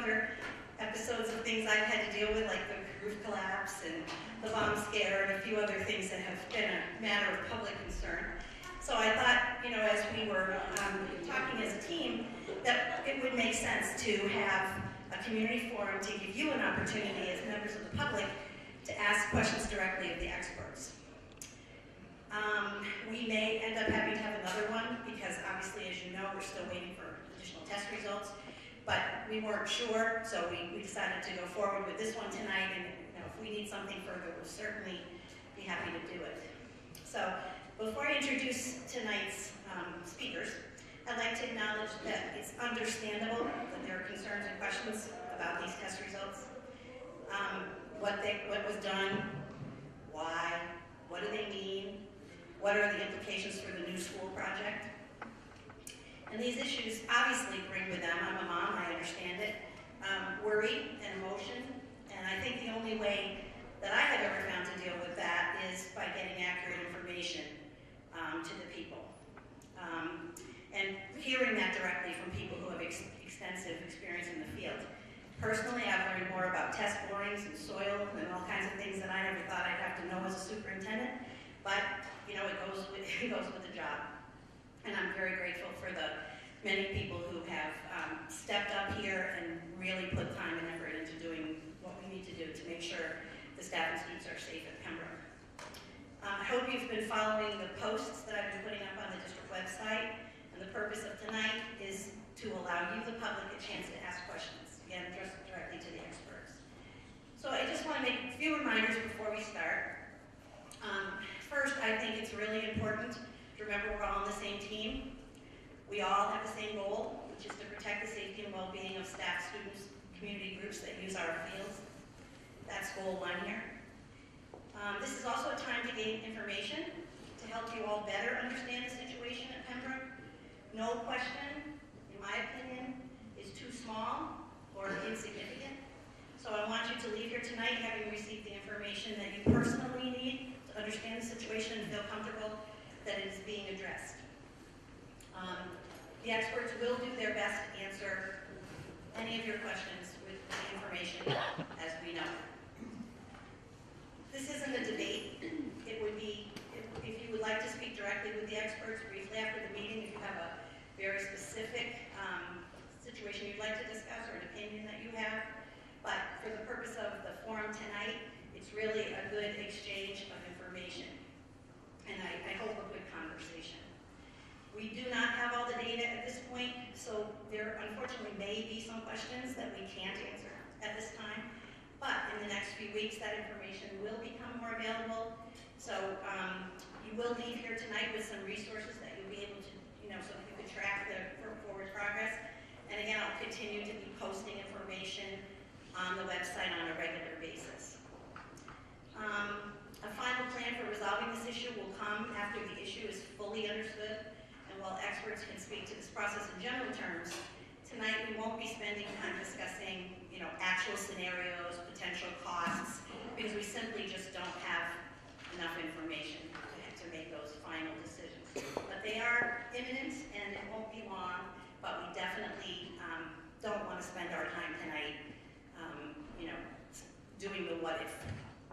other episodes of things I've had to deal with, like the roof collapse and the bomb scare and a few other things that have been a matter of public concern. So I thought, you know, as we were talking as a team, that it would make sense to have a community forum to give you an opportunity as members of the public to ask questions directly of the experts. We may end up having to have another one because obviously, as you know, we're still waiting for additional test results, but we weren't sure, so we decided to go forward with this one tonight, and you know, if we need something further, we'll certainly be happy to do it. So before I introduce tonight's speakers, I'd like to acknowledge that it's understandable that there are concerns and questions about these test results. What was done, why, what do they mean, what are the implications for the new school project? And these issues obviously bring with them, I'm a mom, I understand it, worry and emotion, and I think the only way that I have ever found to deal with that is by getting accurate information to the people. And hearing that directly from people who have extensive experience in the field. Personally, I've learned more about test borings and soil and all kinds of things that I never thought I'd have to know as a superintendent, but you know, it goes with the job. And I'm very grateful for the many people who have stepped up here and really put time and effort into doing what we need to do to make sure the staff and students are safe at Pembroke. I hope you've been following the posts that I've been putting up on the district website, and the purpose of tonight is to allow you, the public, a chance to ask questions, again, just directly to the experts. So I just want to make a few reminders before we start. First, I think it's really important to remember we're all on the same team. We all have the same goal, which is to protect the safety and well-being of staff, students, community groups that use our fields. That's goal one here. This is also a time to gain information to help you all better understand the situation at Pembroke. No question, in my opinion, is too small or insignificant. So I want you to leave here tonight having received the information that you personally need to understand the situation and feel comfortable that it is being addressed. The experts will do their best to answer any of your questions with the information as we know. This isn't a debate. It would be, if you would like to speak directly with the experts briefly after the meeting, if you have a very specific situation you'd like to discuss or an opinion that you have. But for the purpose of the forum tonight, it's really a good exchange of information. And I hope a good conversation. We do not have all the data at this point, so there unfortunately may be some questions that we can't answer at this time. But in the next few weeks, that information will become more available. So you will leave here tonight with some resources that you'll be able to, you know, so that you can track the forward progress. And again, I'll continue to be posting information on the website on a regular basis. A final plan for resolving this issue will come after the issue is fully understood. And while experts can speak to this process in general terms, tonight we won't be spending time discussing, you know, actual scenarios, potential costs, because we simply just don't have enough information to make those final decisions. But they are imminent and it won't be long, but we definitely don't want to spend our time tonight, you know, doing the what if.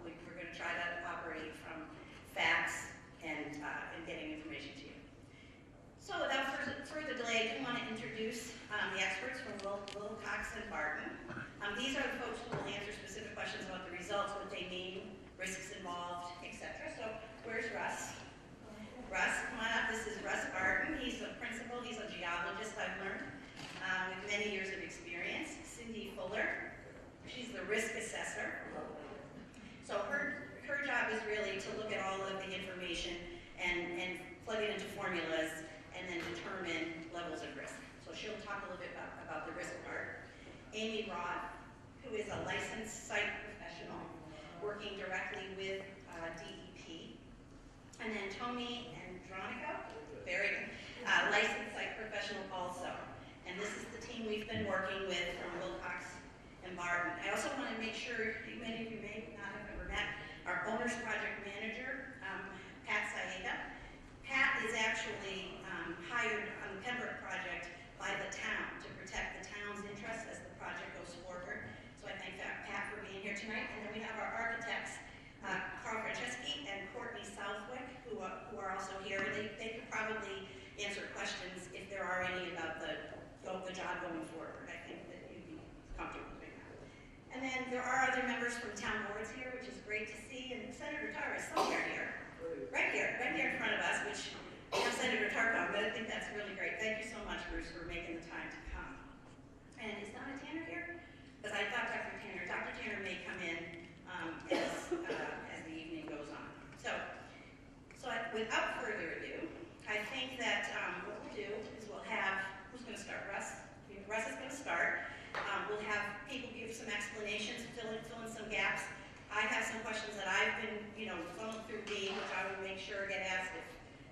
We're going to try to operate from facts and getting information to you. So without further delay, I do want to introduce the experts from Wilcox and Barton. These are the folks who will answer specific questions about the results, what they mean, risks involved, etc. So where's Russ? Russ, come on up. This is Russ Barton. He's a principal. He's a geologist, I've learned, with many years of experience. Cindy Fuller, she's the risk assessor. So her job is really to look at all of the information and plug it into formulas and then determine levels of risk. So she'll talk a little bit about the risk part. Amy Roth, who is a licensed site professional working directly with DEP. And then Tony Andronico, very licensed site professional also. And this is the team we've been working with from Wilcox and Barton. I also want to make sure, many of you may not have ever met, our owner's project manager, Pat Saeda. Pat is actually hired on the Pembroke project by the town to protect the town's interests as the project goes forward. are also here. They could probably answer questions if there are any about the job going forward. I think that you'd be comfortable doing that. And then there are other members from town boards here, which is great to see, and Senator Tarr is somewhere here. Right here in front of us, which we have Senator Tarr, but I think that's really great. Thank you so much, Bruce, for making the time to come. And is Donna Tanner here? Because I thought Dr. Tanner may come in as the evening goes on. So without further ado, I think that what we'll do is we'll have, who's going to start? Russ? Russ is going to start. We'll have people give some explanations, fill in some gaps. I have some questions that I've been, funneled through me, which I will make sure get asked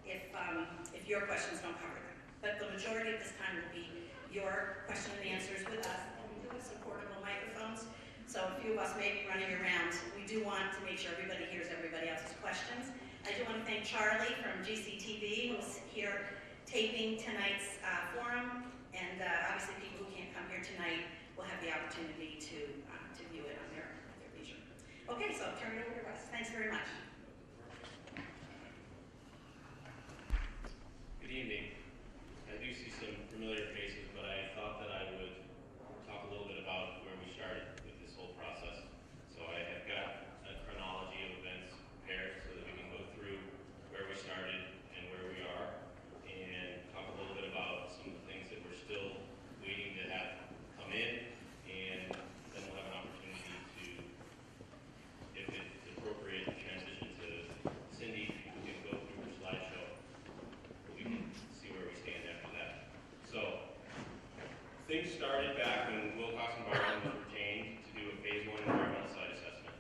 if your questions don't cover them. But the majority of this time will be your question and answers with us, and we do have some portable microphones. So a few of us may be running around. We do want to make sure everybody hears everybody else's questions. I do want to thank Charlie from GCTV, who's here taping tonight's forum, and obviously people who can't come here tonight will have the opportunity to view it on their leisure. Okay, so I'll turn it over to Russ. Thanks very much. Good evening. I do see some familiar faces, but I thought that I would talk a little bit about where we started with this whole process. So I have got a chronology of events prepared so that we can go through where we started and where we are, and talk a little bit about some of the things that we're still waiting to have come in, and then we'll have an opportunity to, if it's appropriate, transition to Cindy, who can go through her slideshow, but we can see where we stand after that. So things started back when Wilcox Environment was retained to do a Phase 1 environmental site assessment.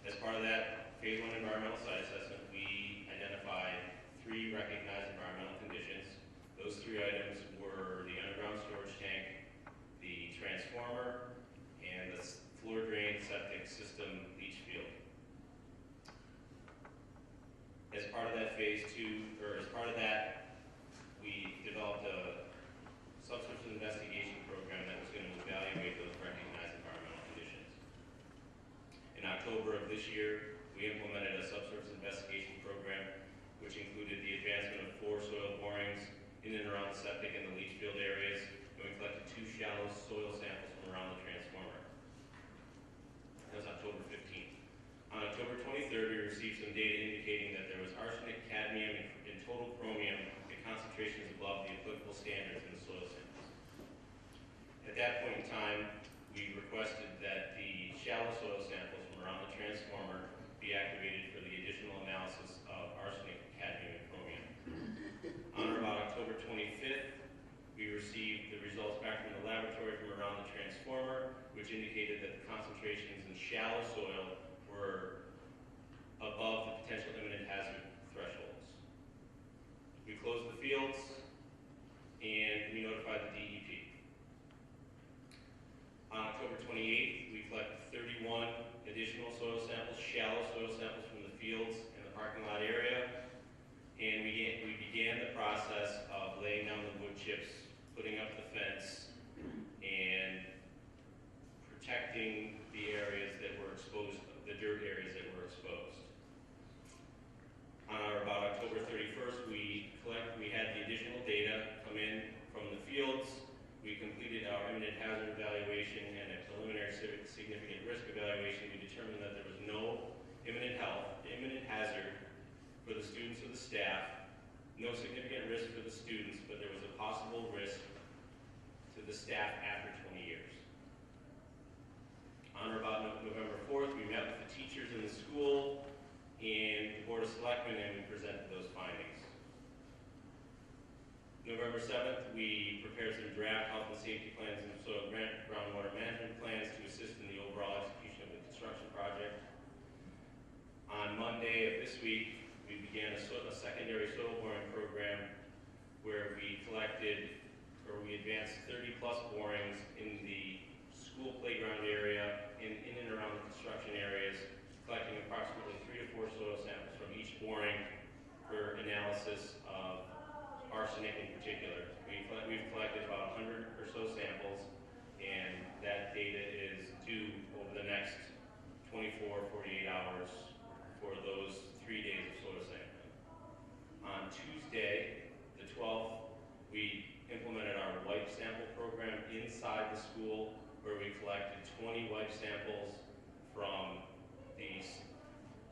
As part of that Phase 1 environmental site assessment, we identified 3 recognized environmental conditions. Those 3 items were the underground storage tank, the transformer, and the floor drain septic system leach field. As part of that Phase 2, or as part of that, we developed a subsurface investigation program that was going to evaluate those recognized environmental conditions. In October of this year, we implemented a subsurface investigation program which included the advancement of 4 soil borings in and around the septic and the leach field areas, and we collected 2 shallow soil samples from around the transformer. That was October 15th. On October 23rd, we received some data indicating that there was arsenic, cadmium, and total chromium at concentrations above the applicable standards in the soil samples. At that point in time, we requested that the shallow soil samples from around the transformer be activated for the additional analysis of arsenic, cadmium, and chromium. On or about October 25th, we received the results back from the laboratory from around the transformer, which indicated that the concentrations in shallow soil were above the potential imminent hazard thresholds. We closed the fields and we notified the DEP. On October 28th, we collected 31 additional soil samples, shallow soil samples from the fields and the parking lot area, and we began the process of laying down the wood chips, putting up the fence, and protecting the areas that were exposed, the dirt areas that were exposed. On or about October 31st, we had the additional data come in from the fields. We completed our imminent hazard evaluation and a preliminary significant risk evaluation. We determined that there was no imminent hazard for the students or the staff, no significant risk for the students, but there was a possible risk to the staff after 20 years. On or about November 4th, we met with the teachers in the school and the Board of Selectmen, and we presented those findings. November 7th, we prepared some draft health and safety plans and soil groundwater management plans to assist in the overall execution of the construction project. On Monday of this week, we began a secondary soil boring program where we advanced 30+ borings in the school playground area and in and around the construction areas, collecting approximately 3 to 4 soil samples from each boring for analysis of arsenic in particular. We've collected about 100 or so samples, and that data is due over the next 24, 48 hours for those 3 days of soil sampling. On Tuesday, the 12th, we implemented our wipe sample program inside the school, where we collected 20 wipe samples from these,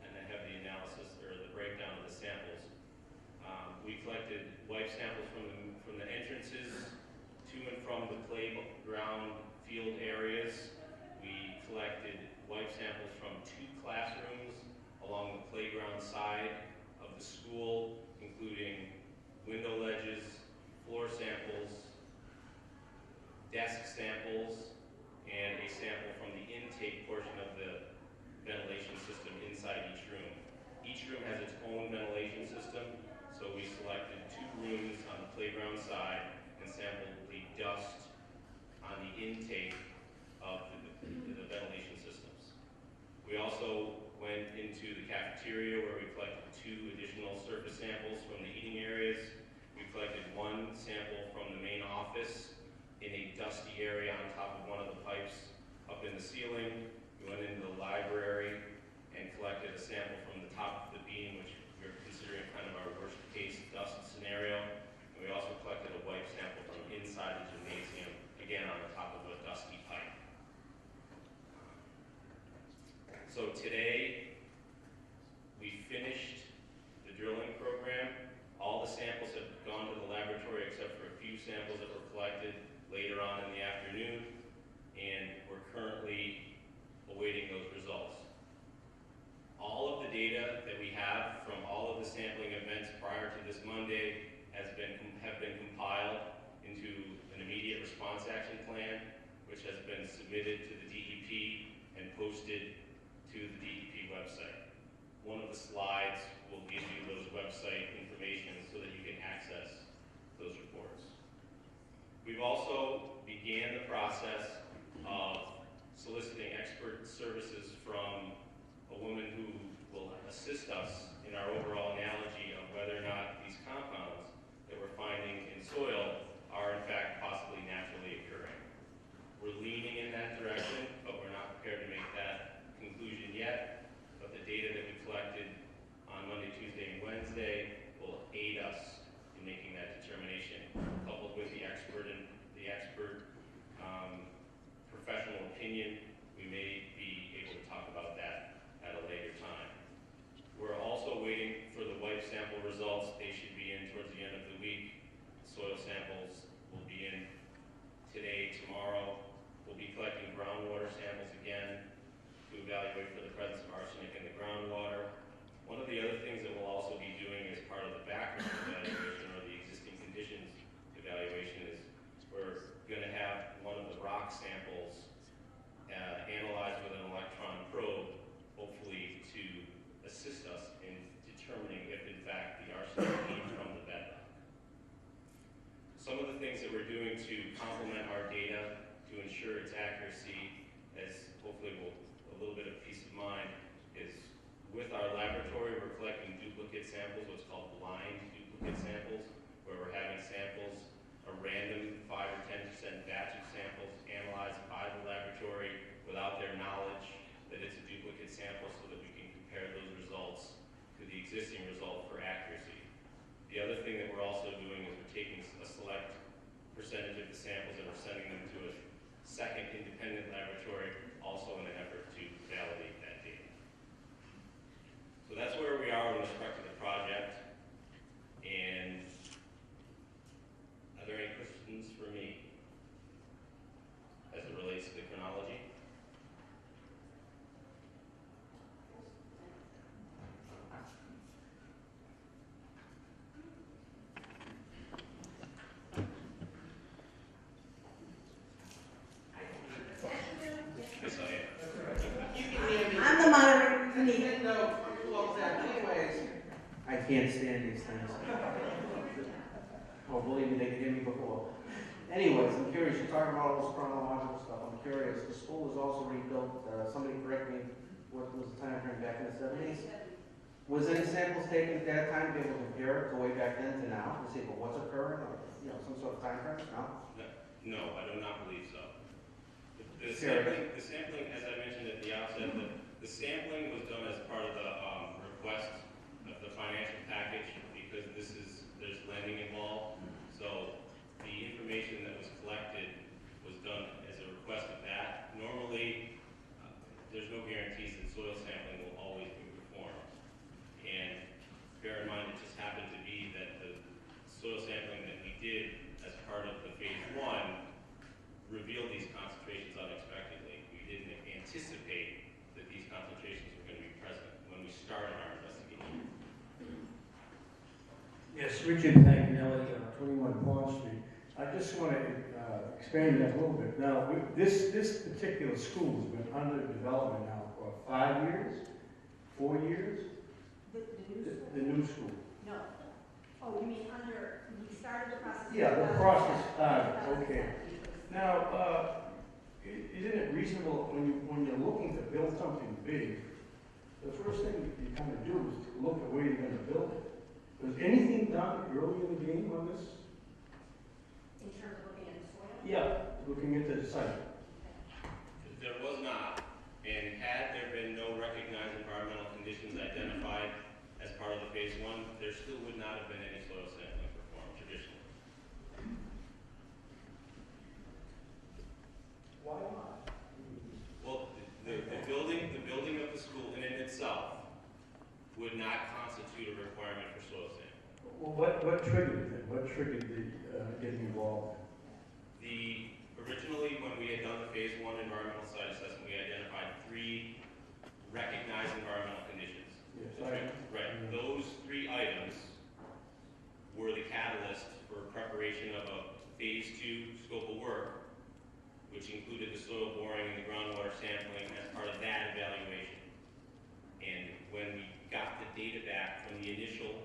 and I have the analysis or the breakdown of the samples. We collected wipe samples from the entrances to and from the playground field areas. We collected wipe samples from 2 classrooms along the playground side of the school, including window ledges, floor samples, desk samples, and a sample from the intake portion of the ventilation system inside each room. Each room has its own ventilation system, so we selected 2 rooms on the playground side and sampled the dust on the intake of the ventilation systems. We also went into the cafeteria, where we collected 2 additional surface samples from the eating areas. We collected 1 sample from the main office in a dusty area on top of one of the pipes up in the ceiling. We went into the library and collected a sample from the top of the beam, which we're considering kind of our worst case dust scenario. And we also collected a wipe sample from inside the gymnasium, again on the top of a dusty pipe. So today, we finished the drilling program. All the samples have gone to the laboratory except for a few samples that were collected later on in the afternoon, and we're currently awaiting those results. All of the data that we have from all of the sampling events prior to this Monday have been compiled into an immediate response action plan, which has been submitted to the DEP and posted to the DEP website. One of the slides will give you those website information so that you can access those reports. We've also began the process of soliciting expert services from a woman who will assist us in our overall analogy of whether or not these compounds that we're finding in soil are in fact possibly naturally occurring. We're leaning in that direction, but we're not prepared to make that conclusion yet. But the data that we collected on Monday, Tuesday, and Wednesday will aid us in making that determination, coupled with the expert professional opinion. We may be able to talk about that at a later time. We're also waiting for the wipe sample results. They should be in towards the end of the week. Soil samples will be in today, tomorrow. We'll be collecting groundwater samples again to evaluate for the presence of arsenic in the groundwater. One of the other things that we'll also be doing as part of the background evaluation or the existing conditions evaluation is we're going to have one of the rock samples analyzed with an electron probe, hopefully to assist us in determining if in fact the arsenic came from the bedrock. Some of the things that we're doing to complement our data to ensure its accuracy, as hopefully a little bit of peace of mind, is with our laboratory we're collecting duplicate samples, what's called blind duplicate samples, where we're having samples, a random 5 or 10% batch of samples analyzed by the laboratory without their knowledge that it's a duplicate sample, so that we can compare those results to the existing result for accuracy. The other thing that we're also doing is we're taking a select percentage of the samples and we're sending them to a second independent laboratory, also in an effort to validate that data. So that's where we are with respect to the project. And are there any questions for me as it relates to the chronology? Yes, I am. I'm the moderator for me. I can't stand these things. Oh, believe me, they can hear me before. Anyways, I'm curious, you're talking about all this chronological stuff. I'm curious, the school was also rebuilt, somebody correct me, what was the time frame back in the 70s? Was any samples taken at that time to be able to compare it to way back then to now? To see what's occurring, or, some sort of time frame? No? No, I do not believe so. The Serious? sampling, as I mentioned at the outset, the sampling was done as part of the request of the financial package, because because there's lending involved. So the information that was collected was done as a request of that. Normally, there's no guarantees that soil sampling will always be performed. And bear in mind, it just happened to be that the soil sampling that we did as part of the phase 1 revealed these concentrations unexpectedly. We didn't anticipate that these concentrations were going to be present when we started our investigation. Yes, Richard Paganelli, 21 Pond Street. I just want to expand that a little bit. Now, this particular school has been under development now for 5 years, 4 years? The new school. No. Oh, you mean we started the process? Yeah, the process started, okay. Now, isn't it reasonable when you're looking to build something big, the first thing you kind of do is to look at where you're going to build it? Was anything done early in the game on this? In terms of looking at the soil? Yeah, looking at the site. There was not, and had there been no recognized environmental conditions identified as part of the phase 1, there still would not have been any soil sampling performed traditionally. Why not? Well, the building of the school in and itself would not constitute a requirement for soil sampling. Well, what triggered it? What triggered the getting involved? Originally, when we had done the phase 1 environmental site assessment, we identified 3 recognized environmental conditions. Yes, Right. Those 3 items were the catalyst for preparation of a phase 2 scope of work, which included the soil boring and the groundwater sampling as part of that evaluation. And when we got the data back from the initial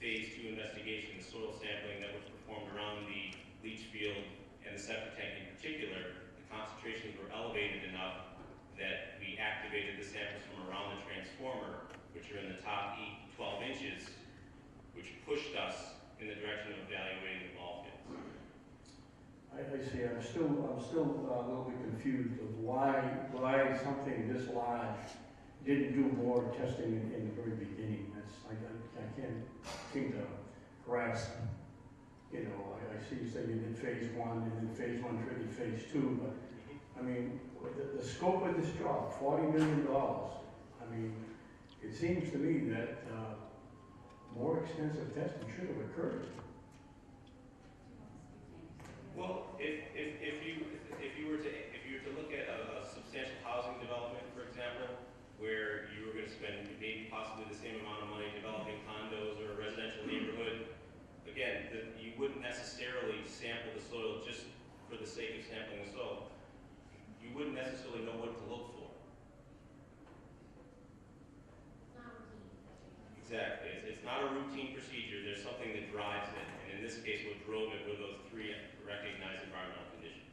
phase 2 investigation, the soil sampling that was performed around the leach field and the septic tank in particular, the concentrations were elevated enough that we activated the samples from around the transformer, which are in the top 12 inches, which pushed us in the direction of evaluating the ball fields. I see. I'm still a little bit confused of why something this large didn't do more testing in the very beginning. I can't seem to grasp. You know, I see you say you did phase 1 and then phase 1 triggered phase 2, but I mean, the scope of this job, $40 million. I mean, it seems to me that more extensive testing should have occurred. Well, if you were to look at a substantial housing development, for example, where you were going to spend maybe possibly the same amount of money developing condos or a residential neighborhood, again, you wouldn't necessarily sample the soil just for the sake of sampling the soil. You wouldn't necessarily know what to look for. Exactly. It's not a routine procedure. There's something that drives it. And in this case, what drove it were those 3 recognized environmental conditions.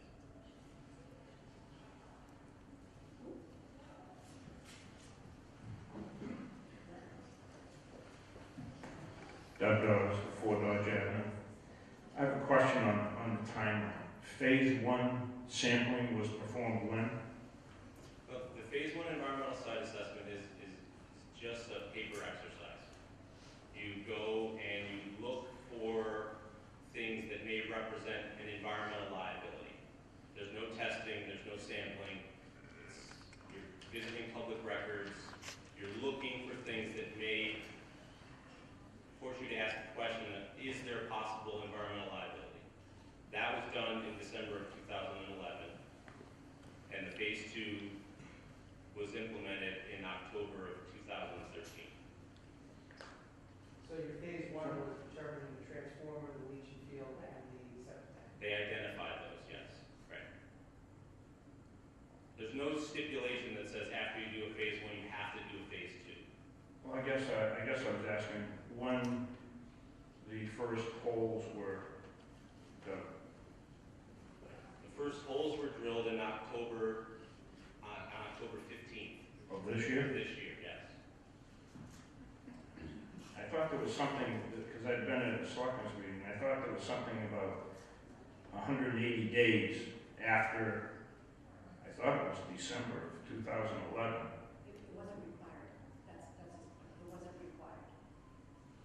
Doug Dawes, 4 Dodge Avenue. I have a question on the timeline. Phase 1 sampling was performed when? Well, the phase 1 environmental site assessment is just a paper exercise. You go and you look for things that may represent an environmental liability. There's no testing, there's no sampling. You're visiting public records. You're looking for things that may force you to ask the question, is there possible environmental liability? That was done in December of 2011, and the phase 2 was implemented in October of 2013. So your phase 1 was determining the transformer, the leaching field, and the septic tank? They identified those, yes, right. There's no stipulation that says after you do a phase 1, you have to do a phase 2. Well, I guess I was asking when the first holes were dug. The first holes were drilled in October, on October 15th. Of this year? This year, yes. I thought there was something, because I'd been at a selectmen's meeting, I thought there was something about 180 days after, I thought it was December of 2011. It wasn't required. It wasn't required.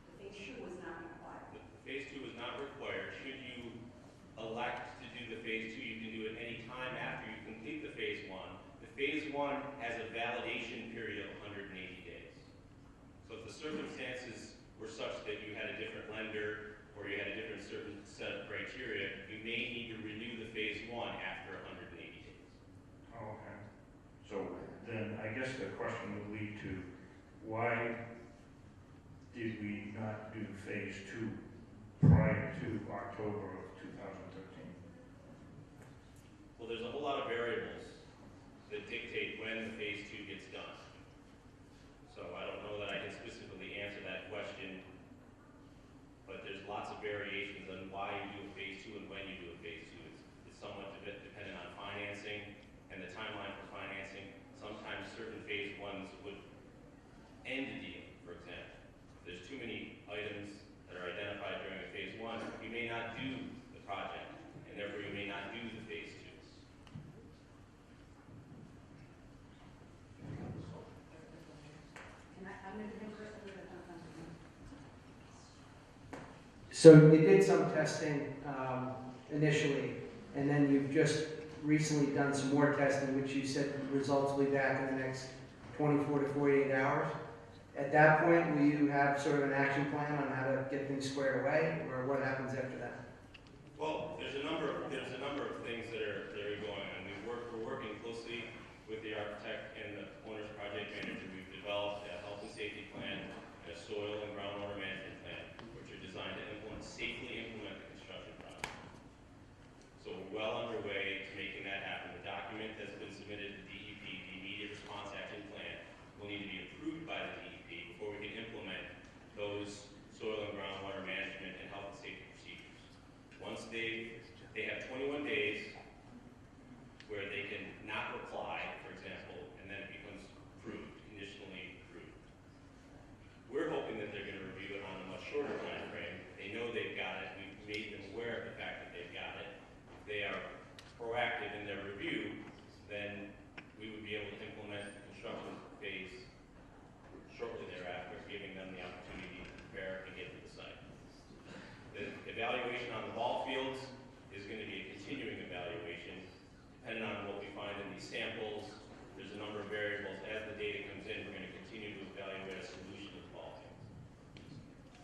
The phase 2 was not required. phase one has a validation period of 180 days. So if the circumstances were such that you had a different lender or you had a different certain set of criteria, you may need to renew the phase one after 180 days. Oh, okay. So then I guess the question would lead to, why did we not do phase two prior to October of 2013? Well, there's a whole lot of variables that dictate when the phase two gets done. So I don't know that I can specifically answer that question, but there's lots of variations on why you do a phase two and when you do a phase two. It's somewhat dependent on financing and the timeline for financing. Sometimes certain phase ones would end a deal, for example. If there's too many items that are identified during a phase one, you may not do the project, and therefore you may not do the phase twos. So you did some testing initially, and then you've just recently done some more testing, which you said results will be back in the next 24 to 48 hours. At that point, will you have sort of an action plan on how to get things squared away, or what happens after that? Well, there's a number of things that are going on. We're working closely with the architect and the owner's project manager. We've developed a health and safety plan and a soil and groundwater management plan, which are designed to safely implement the construction project. So we're well underway to making that happen. The document has been submitted to the DEP, the Immediate Response Action Plan, will need to be approved by the DEP before we can implement those soil and groundwater management and health and safety procedures. Once they have 21 days where they can not reply, for example, and then it becomes approved, conditionally approved. We're hoping that they're going to review it on a much shorter time frame. They know they've got it. We've made them aware of the fact that they've got it. If they are proactive in their review, then we would be able to implement the construction phase shortly thereafter, giving them the opportunity to prepare and get to the site. The evaluation on the ball fields is going to be a continuing evaluation, depending on what we find in these samples. There's a number of variables. As the data comes in, we're going to continue to evaluate a solution of the ball fields.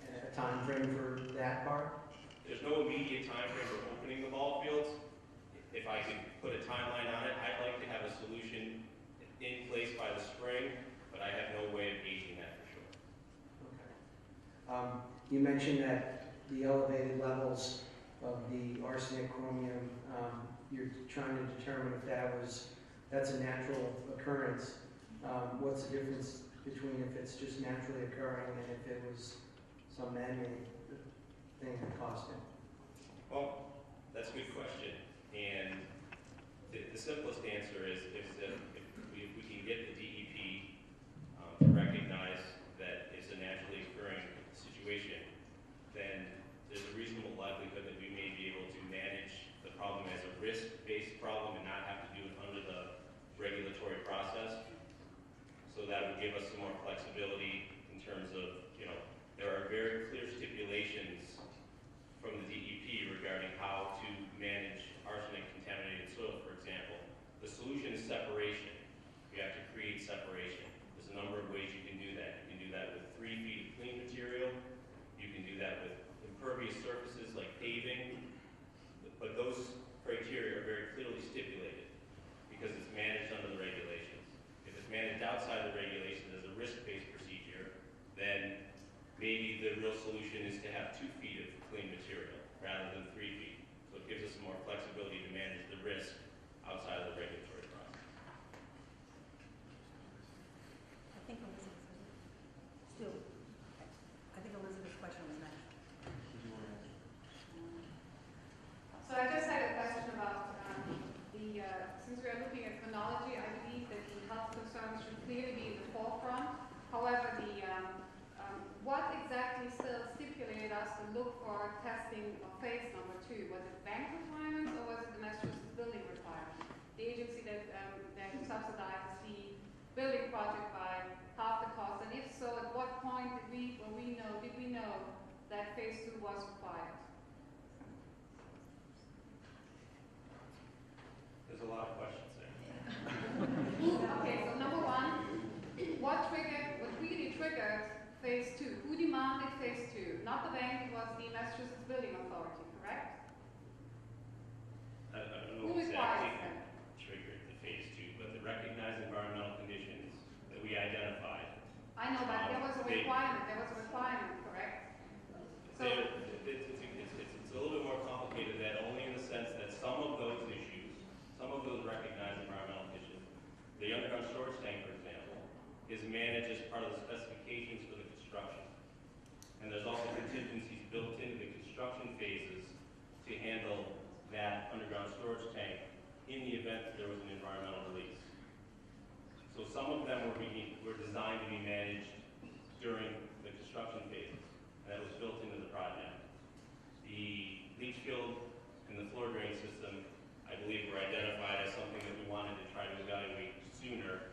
And a time frame for that part? There's no immediate time frame for opening the ball fields. If I could put a timeline on it, I'd like to have a solution in place by the spring, but I have no way of gauging that for sure. Okay. You mentioned that the elevated levels of the arsenic chromium, you're trying to determine if that's a natural occurrence. What's the difference between if it's just naturally occurring and if it was some man-made thing that caused it? Well, that's a good question. And the simplest answer is that if we can get the DEP to recognize that it's a naturally occurring situation, then there's a reasonable likelihood that we may be able to manage the problem as a risk-based problem and not have to do it under the regulatory process. So that would give us some more flexibility in terms of, there are very clear stipulations from the DEP regarding how to manage arsenic-contaminated soil, for example. The solution is separation. You have to create separation. There's a number of ways you can do that. You can do that with 3 feet of clean material. You can do that with impervious surfaces like paving. But those criteria are very clearly stipulated because it's managed under the regulations. If it's managed outside the regulations as a risk-based procedure, then maybe the real solution is to have 2 feet of clean material rather than 3 feet. So it gives us more flexibility to manage the risk outside of the regulatory process. I think Elizabeth's question was next. So I just had a question about since we are looking at phenology, I believe that the health concerns should clearly be in the forefront. However, what exactly still stipulated us to look for testing of phase number 2? Was it bank requirements or was it the Massachusetts building requirement? The agency that subsidizes the building project by half the cost, and if so, at what point did we know that phase 2 was required? There's a lot of questions there. in the event that there was an environmental release. So some of them were designed to be managed during the construction phases, and that was built into the project. The leach field and the floor drain system, I believe, were identified as something that we wanted to try to evaluate sooner,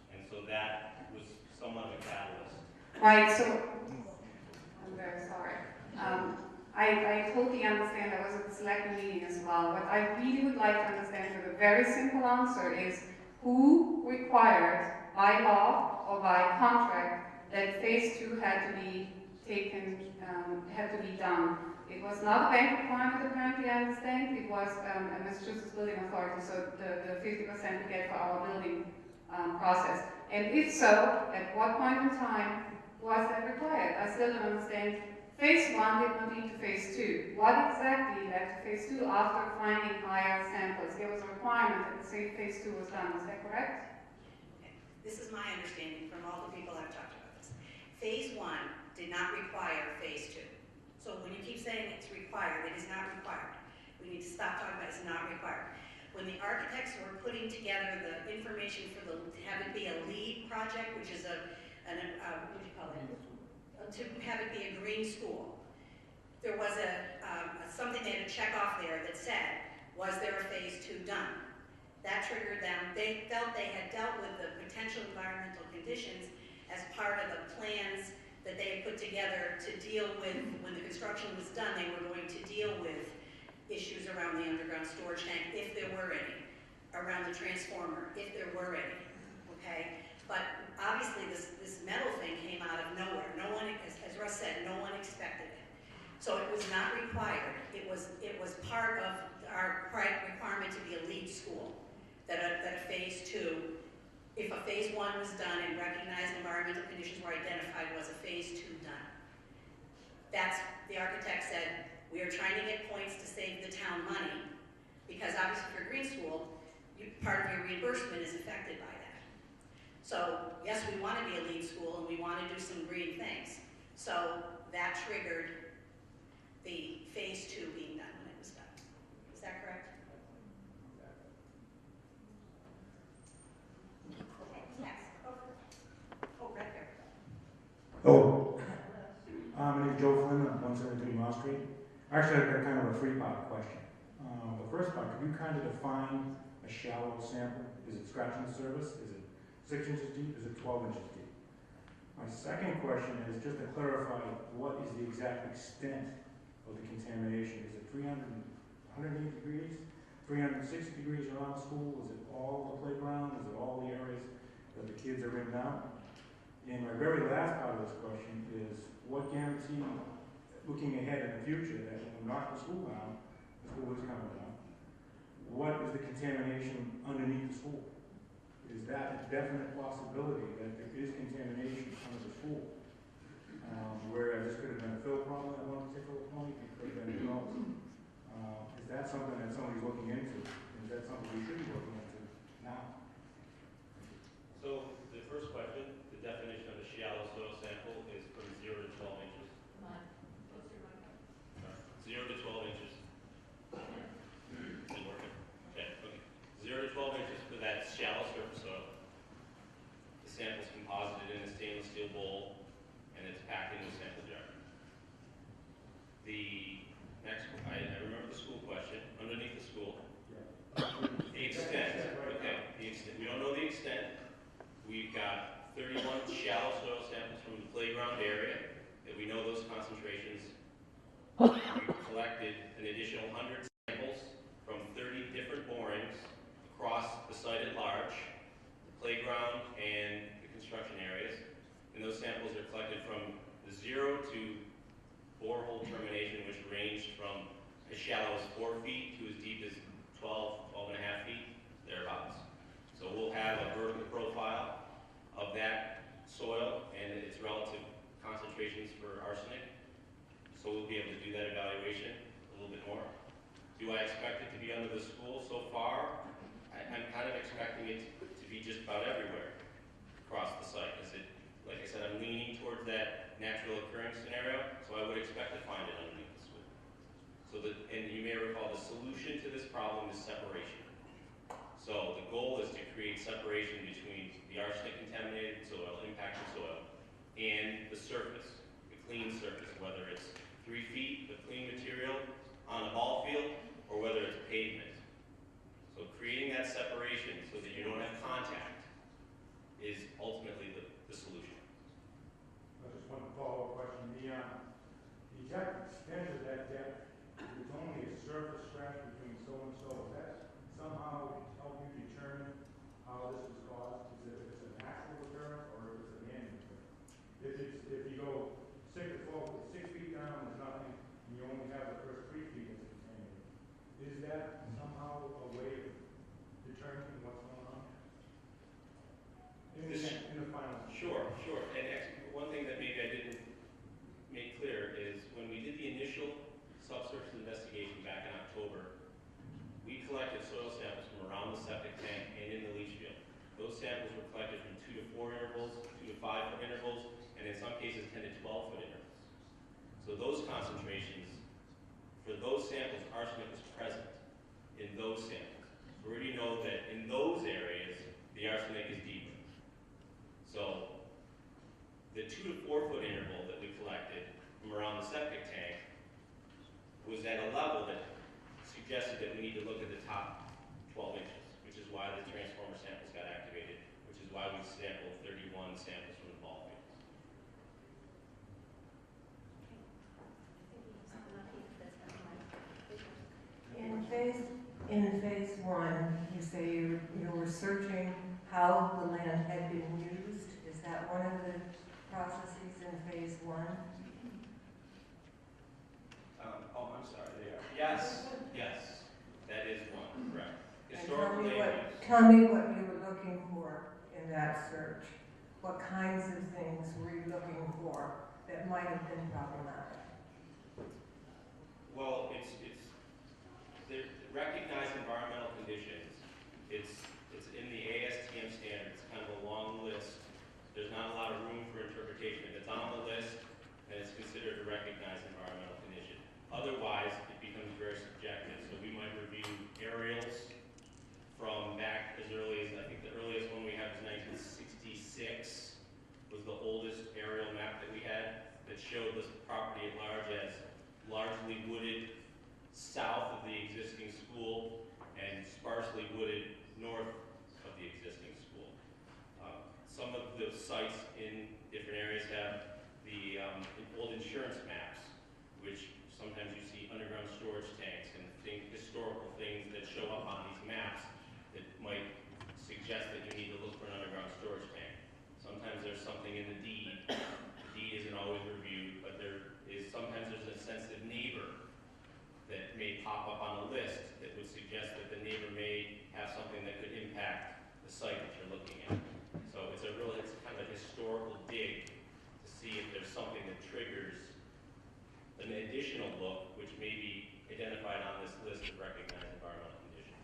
and so that was somewhat of a catalyst. Right, so, I'm very sorry. I totally understand, I was at the select meeting as well. What I really would like to understand with a very simple answer is who required by law or by contract that phase 2 had to be taken, had to be done. It was not a bank requirement, apparently, I understand. It was a Massachusetts Building Authority, so the 50% we get for our building process. And if so, at what point in time was that required? I still don't understand. Phase 1 did not lead to phase 2. What exactly led to phase 2 after finding higher samples? There was a requirement that the phase 2 was done, is that correct? Okay. This is my understanding from all the people I've talked about this. Phase 1 did not require phase 2. So when you keep saying it's required, it is not required. We need to stop talking about it's not required. When the architects were putting together the information for have it be a LEED project, which is what do you call it? To have it be a green school, there was something they had to check off there that said, was there a phase 2 done? That triggered them. They felt they had dealt with the potential environmental conditions as part of the plans that they had put together to deal with, when the construction was done, they were going to deal with issues around the underground storage tank, if there were any, around the transformer, if there were any, okay? But obviously this metal thing came out of nowhere. No one, as Russ said, no one expected it. So it was not required. It was part of our requirement to be a LEED school, that a phase 2, if a phase 1 was done and recognized environmental conditions were identified, was a phase 2 done. That's, the architect said, we are trying to get points to save the town money, because obviously for green school, part of your reimbursement is affected by that. So yes, we want to be a LEED school and we want to do some green things. So that triggered the phase 2 being done when it was done. Is that correct? Okay, next. Oh, right there. Oh, my name is Joe Flynn, I'm 173 Mall Street. Actually, I've got kind of a three-part question. The first part, could you kind of define a shallow sample? Is it scratching the surface? Is it 6 inches deep? Is it 12 inches deep? My second question is just to clarify, what is the exact extent of the contamination? Is it 180 degrees, 360 degrees around the school? Is it all the playground? Is it all the areas that the kids are in now? And my very last part of this question is, what guarantee, looking ahead in the future, that when we knock the school down, the school is coming down, what is the contamination underneath the school? Is that a definite possibility that there is contamination under the school? Whereas this could have been a fill problem at one particular point, it could have been who knows. Is that something that somebody's looking into? Is that something we should be looking into now? So the first question, the definition of a shallow soil sample is from 0 to 12 inches. 0 to 12 inches. Isn't working. Okay. 0 to 12 inches for that shallow surface soil. The sample's composited in a stainless steel bowl, and it's packed in a sample jar. The next, I remember the school question. Underneath the school, the extent. Okay. The extent. We don't know the extent. We've got 31 shallow soil samples from the playground area that we know those concentrations. We've collected an additional 100 samples from 30 different borings across the site at large, the playground and the construction areas. And those samples are collected from the 0 to borehole termination, which ranged from as shallow as 4 feet to as deep as 12 and a half feet, thereabouts. So we'll have a vertical profile of that soil and its relative concentrations for arsenic. So we'll be able to do that evaluation a little bit more. Do I expect it to be under the school? So far, I'm kind of expecting it to be just about everywhere across the site. Like I said, I'm leaning towards that natural occurring scenario, so I would expect to find it underneath the school. So and you may recall, the solution to this problem is separation. So the goal is to create separation between the arsenic contaminated soil, impacted soil, and the surface, the clean surface, whether it's 3 feet of clean material on a ball field or whether it's pavement. So creating that separation so that you don't have contact is ultimately the solution. Just one follow-up question. The depth, measure that depth, it's only a surface scratch between so and so. Does that somehow help you determine how this was caused? Is it if it's a natural occurrence or if it's a man-made occurrence? If you go 6 feet down, there's nothing, and you only have the first 3 feet that's contaminated. Is that somehow a way of determining what's going on? In the final. Sure. And actually, one thing that maybe I didn't make clear is when we did the initial subsurface investigation back in October, we collected soil samples from around the septic tank and in the leach field. Those samples were collected from 2 to 4 intervals, 2 to 5 foot intervals, and in some cases 10 to 12 foot intervals. So those concentrations, for those samples, arsenic is present in those samples. We already know that in those areas, the arsenic is deeper. So the 2 to 4 foot interval that we collected from around the septic tank was at a level that suggested that we need to look at the top 12 inches, which is why the transformer samples got activated, which is why we sampled 31 samples from the ball fields. In phase 1, you say you were searching how the land had been used. Is that one of the processes in phase 1? I'm sorry, they are. Yes, that is one, correct. And Historical land use. tell me what you were looking for in that search. What kinds of things were you looking for that might have been problematic? Well, it's the recognized environmental conditions. It's in the ASTM standards. It's kind of a long list. There's not a lot of room for interpretation. If it's on the list, then it's considered a recognized environmental condition. Otherwise, it becomes very subjective. So we might review aerials from back as early as, I think the earliest one we have is 1966, was the oldest aerial map that we had that showed this property at large as largely wooded south of the existing school and sparsely wooded north of the existing school. Some of the sites in different areas have the old insurance maps, which sometimes you see underground storage tanks and historical things that show up on these maps that might suggest that you need to look for an underground storage tank. Sometimes there's something in the deed. The deed isn't always reviewed, but sometimes there's a sensitive neighbor that may pop up on a list that would suggest that the neighbor may have something that could impact the site that you're looking at. So it's kind of a historical dig to see if there's something that triggers an additional look, which may be identified on this list of recognized environmental conditions.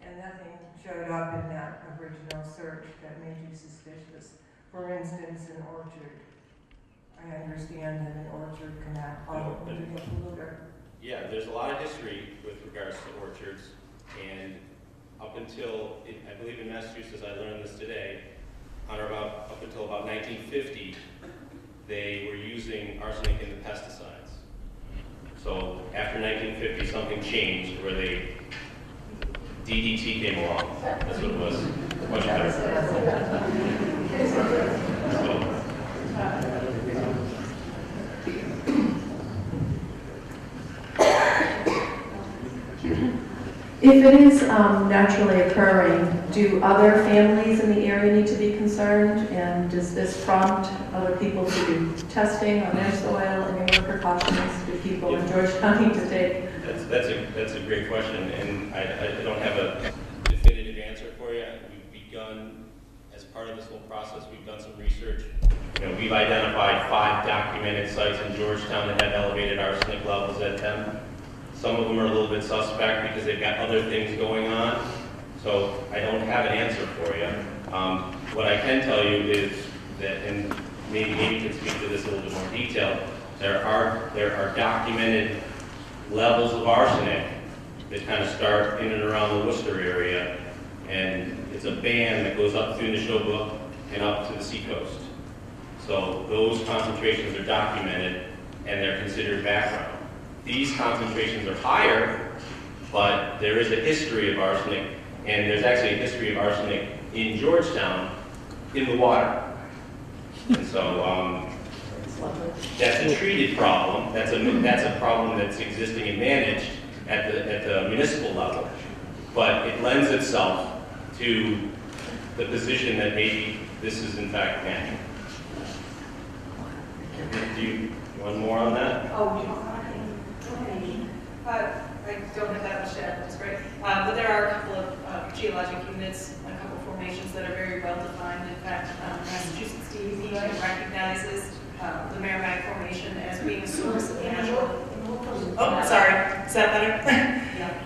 And nothing showed up in that original search that made you suspicious. For instance, an orchard. I understand that an orchard cannot be a polluter. Yeah, there's a lot of history with regards to orchards, and up until, I believe in Massachusetts, I learned this today, up until about 1950, they were using arsenic in the pesticides. So after 1950, something changed where DDT came along. That's what it was. Much better. If it is naturally occurring, do other families in the area need to be concerned? And does this prompt other people to do testing on their soil? Any more precautions do people in Georgetown need to take? That's a great question, and I don't have a definitive answer for you. We've begun, as part of this whole process, we've done some research. We've identified 5 documented sites in Georgetown that have elevated arsenic levels at them. Some of them are a little bit suspect because they've got other things going on. So I don't have an answer for you. What I can tell you is that, and maybe Amy can speak to this in a little bit more detail, there are documented levels of arsenic that kind of start in and around the Worcester area, and it's a band that goes up through Neshoba and up to the seacoast. So those concentrations are documented, and they're considered background. These concentrations are higher, but there is a history of arsenic, and there's actually a history of arsenic in Georgetown in the water. And so that's a treated problem. That's a problem that's existing and managed at the municipal level. But it lends itself to the position that maybe this is in fact natural. Do you want more on that? Oh, I don't have that much to add, that's great. But there are a couple of geologic units, a couple of formations that are very well defined. In fact, Massachusetts DEP recognizes the Merrimack Formation as being a source of natural. Oh, sorry, is that better?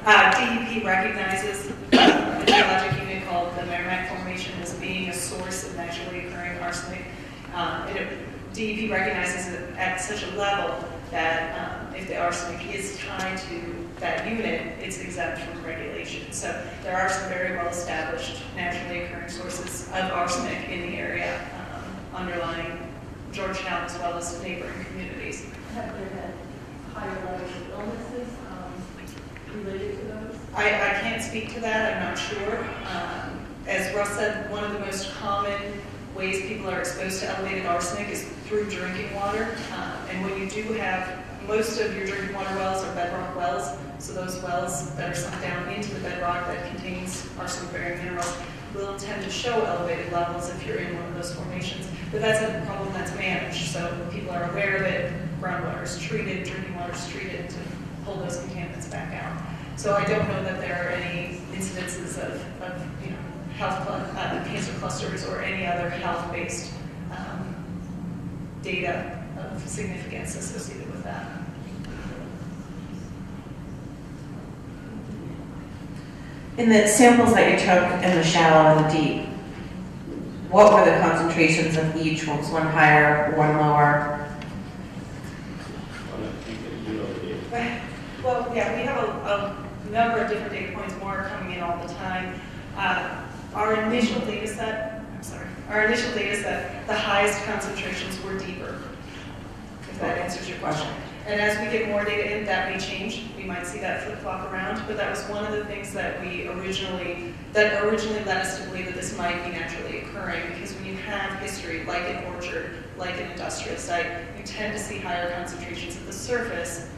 DEP recognizes a geologic unit called the Merrimack Formation as being a source of naturally occurring arsenic. DEP recognizes it at such a level that if the arsenic is tied to that unit, it's exempt from regulation. So there are some very well established naturally occurring sources of arsenic in the area underlying Georgetown as well as neighboring communities. Have there been higher levels of illnesses related to those? I can't speak to that, I'm not sure. As Russ said, one of the most common ways people are exposed to elevated arsenic is through drinking water. And when you do have, most of your drinking water wells are bedrock wells, so those wells that are sunk down into the bedrock that contains arsenic-bearing minerals will tend to show elevated levels if you're in one of those formations. But that's a problem that's managed, so people are aware of it, groundwater is treated, drinking water is treated to pull those contaminants back out. So I don't know that there are any incidences of cancer clusters or any other health-based data of significance associated with that. In the samples that you took in the shallow and the deep, what were the concentrations of each? Was one higher, one lower? Well, yeah, we have a number of different data points, more coming in all the time. Our initial data set, the highest concentrations were deeper, if that answers your question. And as we get more data in, that may change. We might see that flip-flop around, but that was one of the things that originally led us to believe that this might be naturally occurring, because when you have history, like an orchard, like an industrial site, you tend to see higher concentrations at the surface,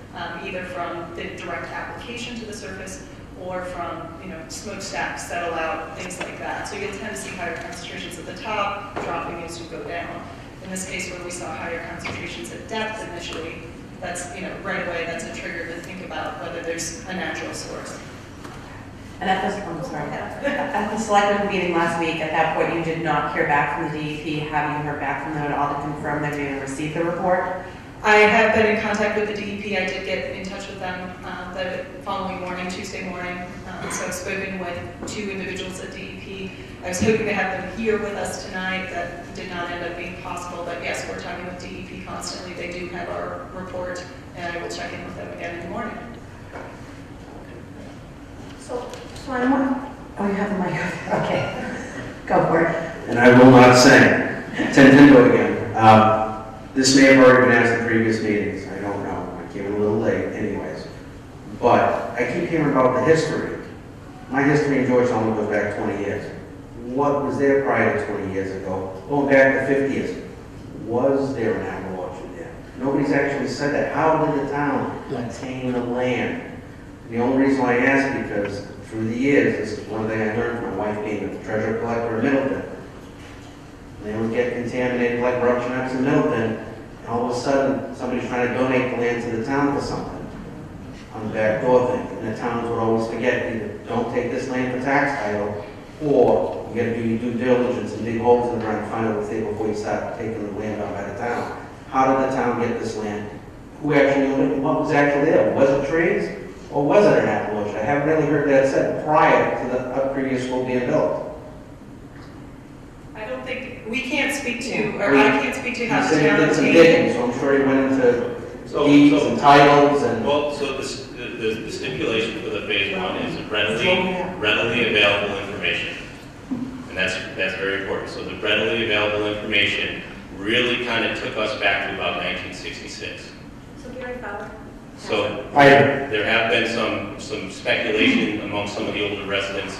either from the direct application to the surface or from smokestacks settle out, things like that. So you'll tend to see higher concentrations at the top, dropping as you go down. In this case, where we saw higher concentrations at depth initially, that's right away that's a trigger to think about whether there's a natural source. And at the selectmen meeting last week, at that point, you did not hear back from the DEP. Have you heard back from them at all to confirm that you received the report? I have been in contact with the DEP. I did get in touch with them the following morning, Tuesday morning. So I've spoken with 2 individuals at DEP. I was hoping to have them here with us tonight. That did not end up being possible, but yes, we're talking with DEP constantly. They do have our report, and I will check in with them again in the morning. So I'm oh, you have the mic. Okay, go for it. And I will not sing. Tendendo again. This may have already been asked in previous meetings. I don't know. I came in a little late anyways. But I keep hearing about the history. My history in Georgetown goes back 20 years. What was there prior to 20 years ago? Going back to 50 years. Was there an apple orchard there? Nobody's actually said that. How did the town attain the land? The only reason why I ask is because through the years, this is one thing I learned from my wife being a treasure collector in Middleton. They would get contaminated like Russian nuts in Middleton, and all of a sudden, somebody's trying to donate the land to the town for something on the back door thing. And the towns would always forget, either don't take this land for tax title, or you gotta do your due diligence and dig holes in the ground and find out what's there before you start taking the land out by the town. How did the town get this land? Who actually owned it? What was actually there? Was it trees? Or was it an apple orchard? I haven't really heard that said prior to the previous school being built. I don't think, we can't speak to, or I can't speak to how the town did some obtained. digging, so I'm sure he went into deeds and titles and... Well, so the stipulation for the phase one is readily available information. And that's very important. So the readily available information really kind of took us back to about 1966. So Gary Fowler. So there have been some speculation among some of the older residents.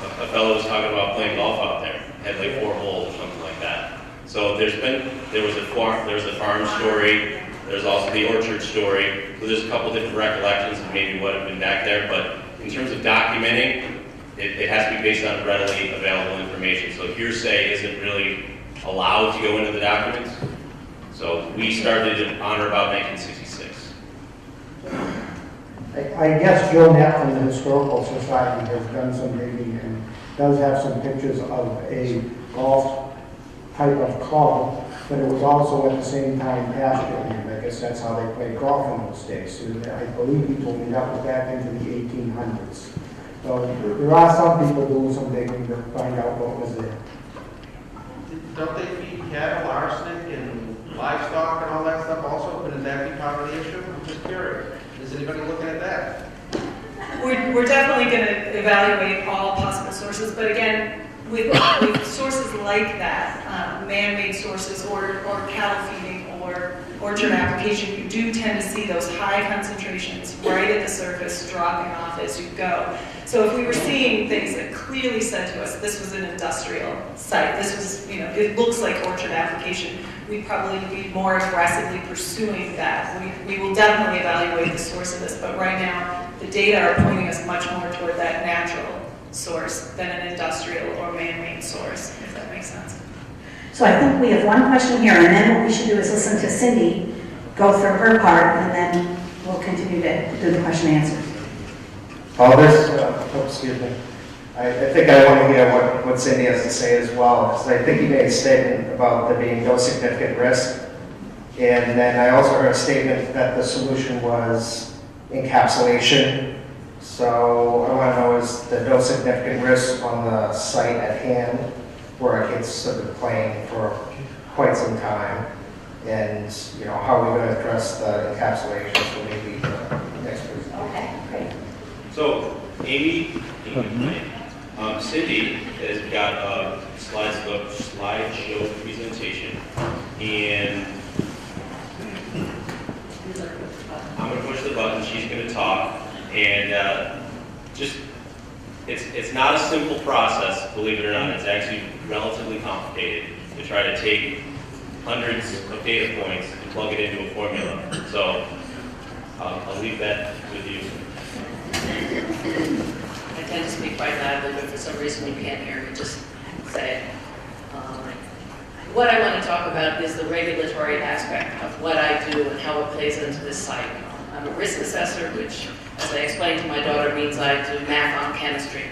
A fellow was talking about playing golf out there, had like 4 holes or something like that. So there was a farm story, there's also the orchard story. So there's a couple different recollections of maybe what had been back there, but in terms of documenting, it has to be based on readily available information. So hearsay isn't really allowed to go into the documents. So we started on or about 1966. I guess Joe Knapp from the Historical Society has done some digging and does have some pictures of a golf type of club, but it was also at the same time pasture land. I guess that's how they played golf in those days. So I believe he told me that was back into the 1800s. So there are some people doing some digging to find out what was there. Don't they feed cattle, arsenic, and livestock and all that stuff also? Wouldn't that be part of the issue? I'm just curious. Is anybody looking at that? We're definitely going to evaluate all possible sources, but again, with sources like that, man-made sources or cattle feeding or orchard application, you do tend to see those high concentrations right at the surface dropping off as you go. So if we were seeing things that clearly said to us, this was an industrial site, this was, it looks like orchard application, we'd probably be more aggressively pursuing that. We will definitely evaluate the source of this, but right now, the data are pointing us much more toward that natural source than an industrial or man-made source, if that makes sense. So I think we have one question here, and then what we should do is listen to Cindy go through her part, and then we'll continue to do the question and answer. Excuse me. I think I want to hear what Cindy has to say as well, because I think you made a statement about there being no significant risk. And then I also heard a statement that the solution was encapsulation. So I want to know, is there no significant risk on the site at hand where a kid's sort of playing for quite some time? And, how are we going to address the encapsulation? So maybe next week. Okay, great. So Amy, Cindy has got a slideshow presentation, and I'm going to push the button. She's going to talk, and it's not a simple process, believe it or not. It's actually relatively complicated to try to take hundreds of data points and plug it into a formula. So I'll leave that with you. I tend to speak quite loudly, but for some reason you can't hear me, just say it. What I want to talk about is the regulatory aspect of what I do and how it plays into this site. I'm a risk assessor, which, as I explained to my daughter, means I do math on chemistry.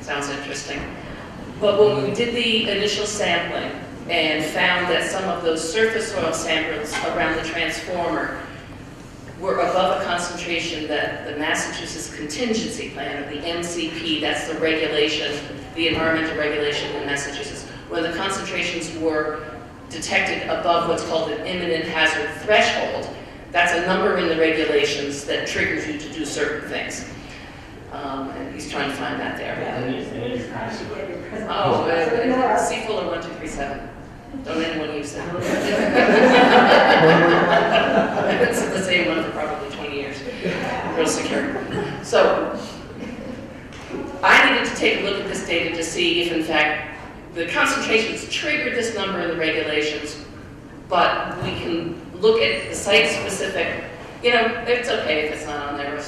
Sounds interesting. But when we did the initial sampling and found that some of those surface soil samples around the transformer were above a concentration that the Massachusetts Contingency Plan, or the MCP, that's the regulation, the environmental regulation in Massachusetts, when the concentrations were detected above what's called an imminent hazard threshold, that's a number in the regulations that triggers you to do certain things. And he's trying to find that there. Oh, C Fuller 1237. Don't anyone use that. It's the same one for probably 20 years. Real secure. So I needed to take a look at this data to see if, in fact, the concentrations triggered this number in the regulations, but we can look at the site-specific, it's okay if it's not on there.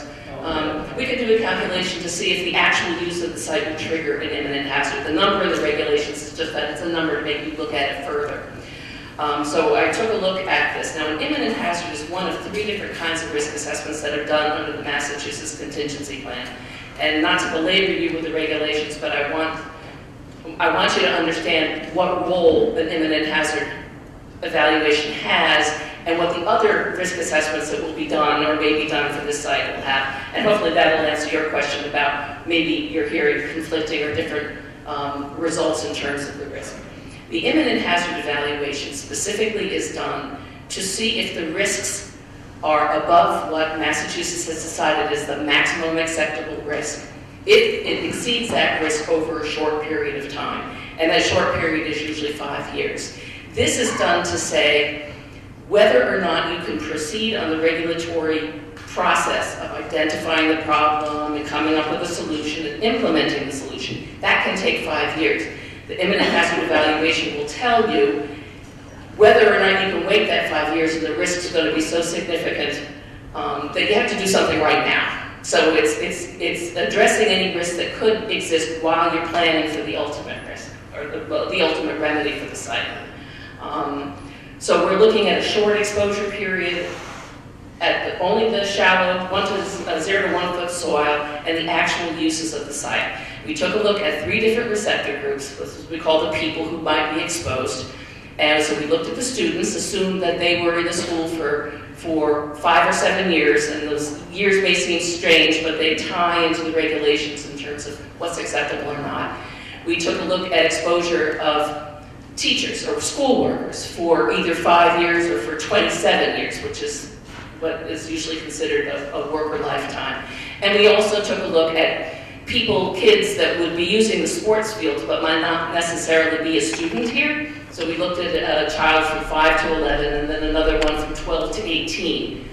We could do a calculation to see if the actual use of the site would trigger an imminent hazard. The number in the regulations is just that it's a number to make you look at it further. So I took a look at this. Now, an imminent hazard is one of 3 different kinds of risk assessments that are done under the Massachusetts Contingency Plan. And not to belabor you with the regulations, but I want you to understand what role an imminent hazard evaluation has and what the other risk assessments that will be done or may be done for this site will have. And hopefully that will answer your question about maybe you're hearing conflicting or different results in terms of the risk. The imminent hazard evaluation specifically is done to see if the risks are above what Massachusetts has decided is the maximum acceptable risk. It exceeds that risk over a short period of time, and that short period is usually 5 years. This is done to say whether or not you can proceed on the regulatory process of identifying the problem and coming up with a solution and implementing the solution. That can take 5 years. The imminent hazard evaluation will tell you whether or not you can wait that 5 years and the risk is going to be so significant that you have to do something right now. So it's addressing any risk that could exist while you're planning for the ultimate risk, or the ultimate remedy for the site. So we're looking at a short exposure period, at only the shallow 0 to 1 foot soil, and the actual uses of the site. We took a look at 3 different receptor groups, what we call the people who might be exposed. And so we looked at the students, assumed that they were in the school for 5 or 7 years, and those years may seem strange, but they tie into the regulations in terms of what's acceptable or not. We took a look at exposure of teachers or school workers for either 5 years or for 27 years, which is what is usually considered a worker lifetime. And we also took a look at kids that would be using the sports fields but might not necessarily be a student here. So we looked at a child from 5 to 11 and then another one from 12 to 18,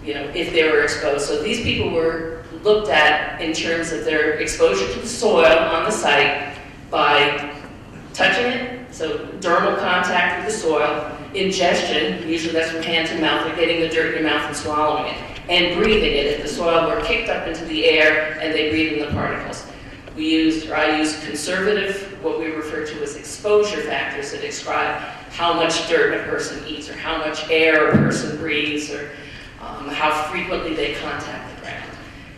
if they were exposed. So these people were looked at in terms of their exposure to the soil on the site by touching it, so dermal contact with the soil, ingestion, usually that's from hand to mouth, they're getting the dirt in your mouth and swallowing it, and breathing it if the soil were kicked up into the air and they breathe in the particles. I used conservative, what we refer to as exposure factors that describe how much dirt a person eats or how much air a person breathes or how frequently they contact the ground.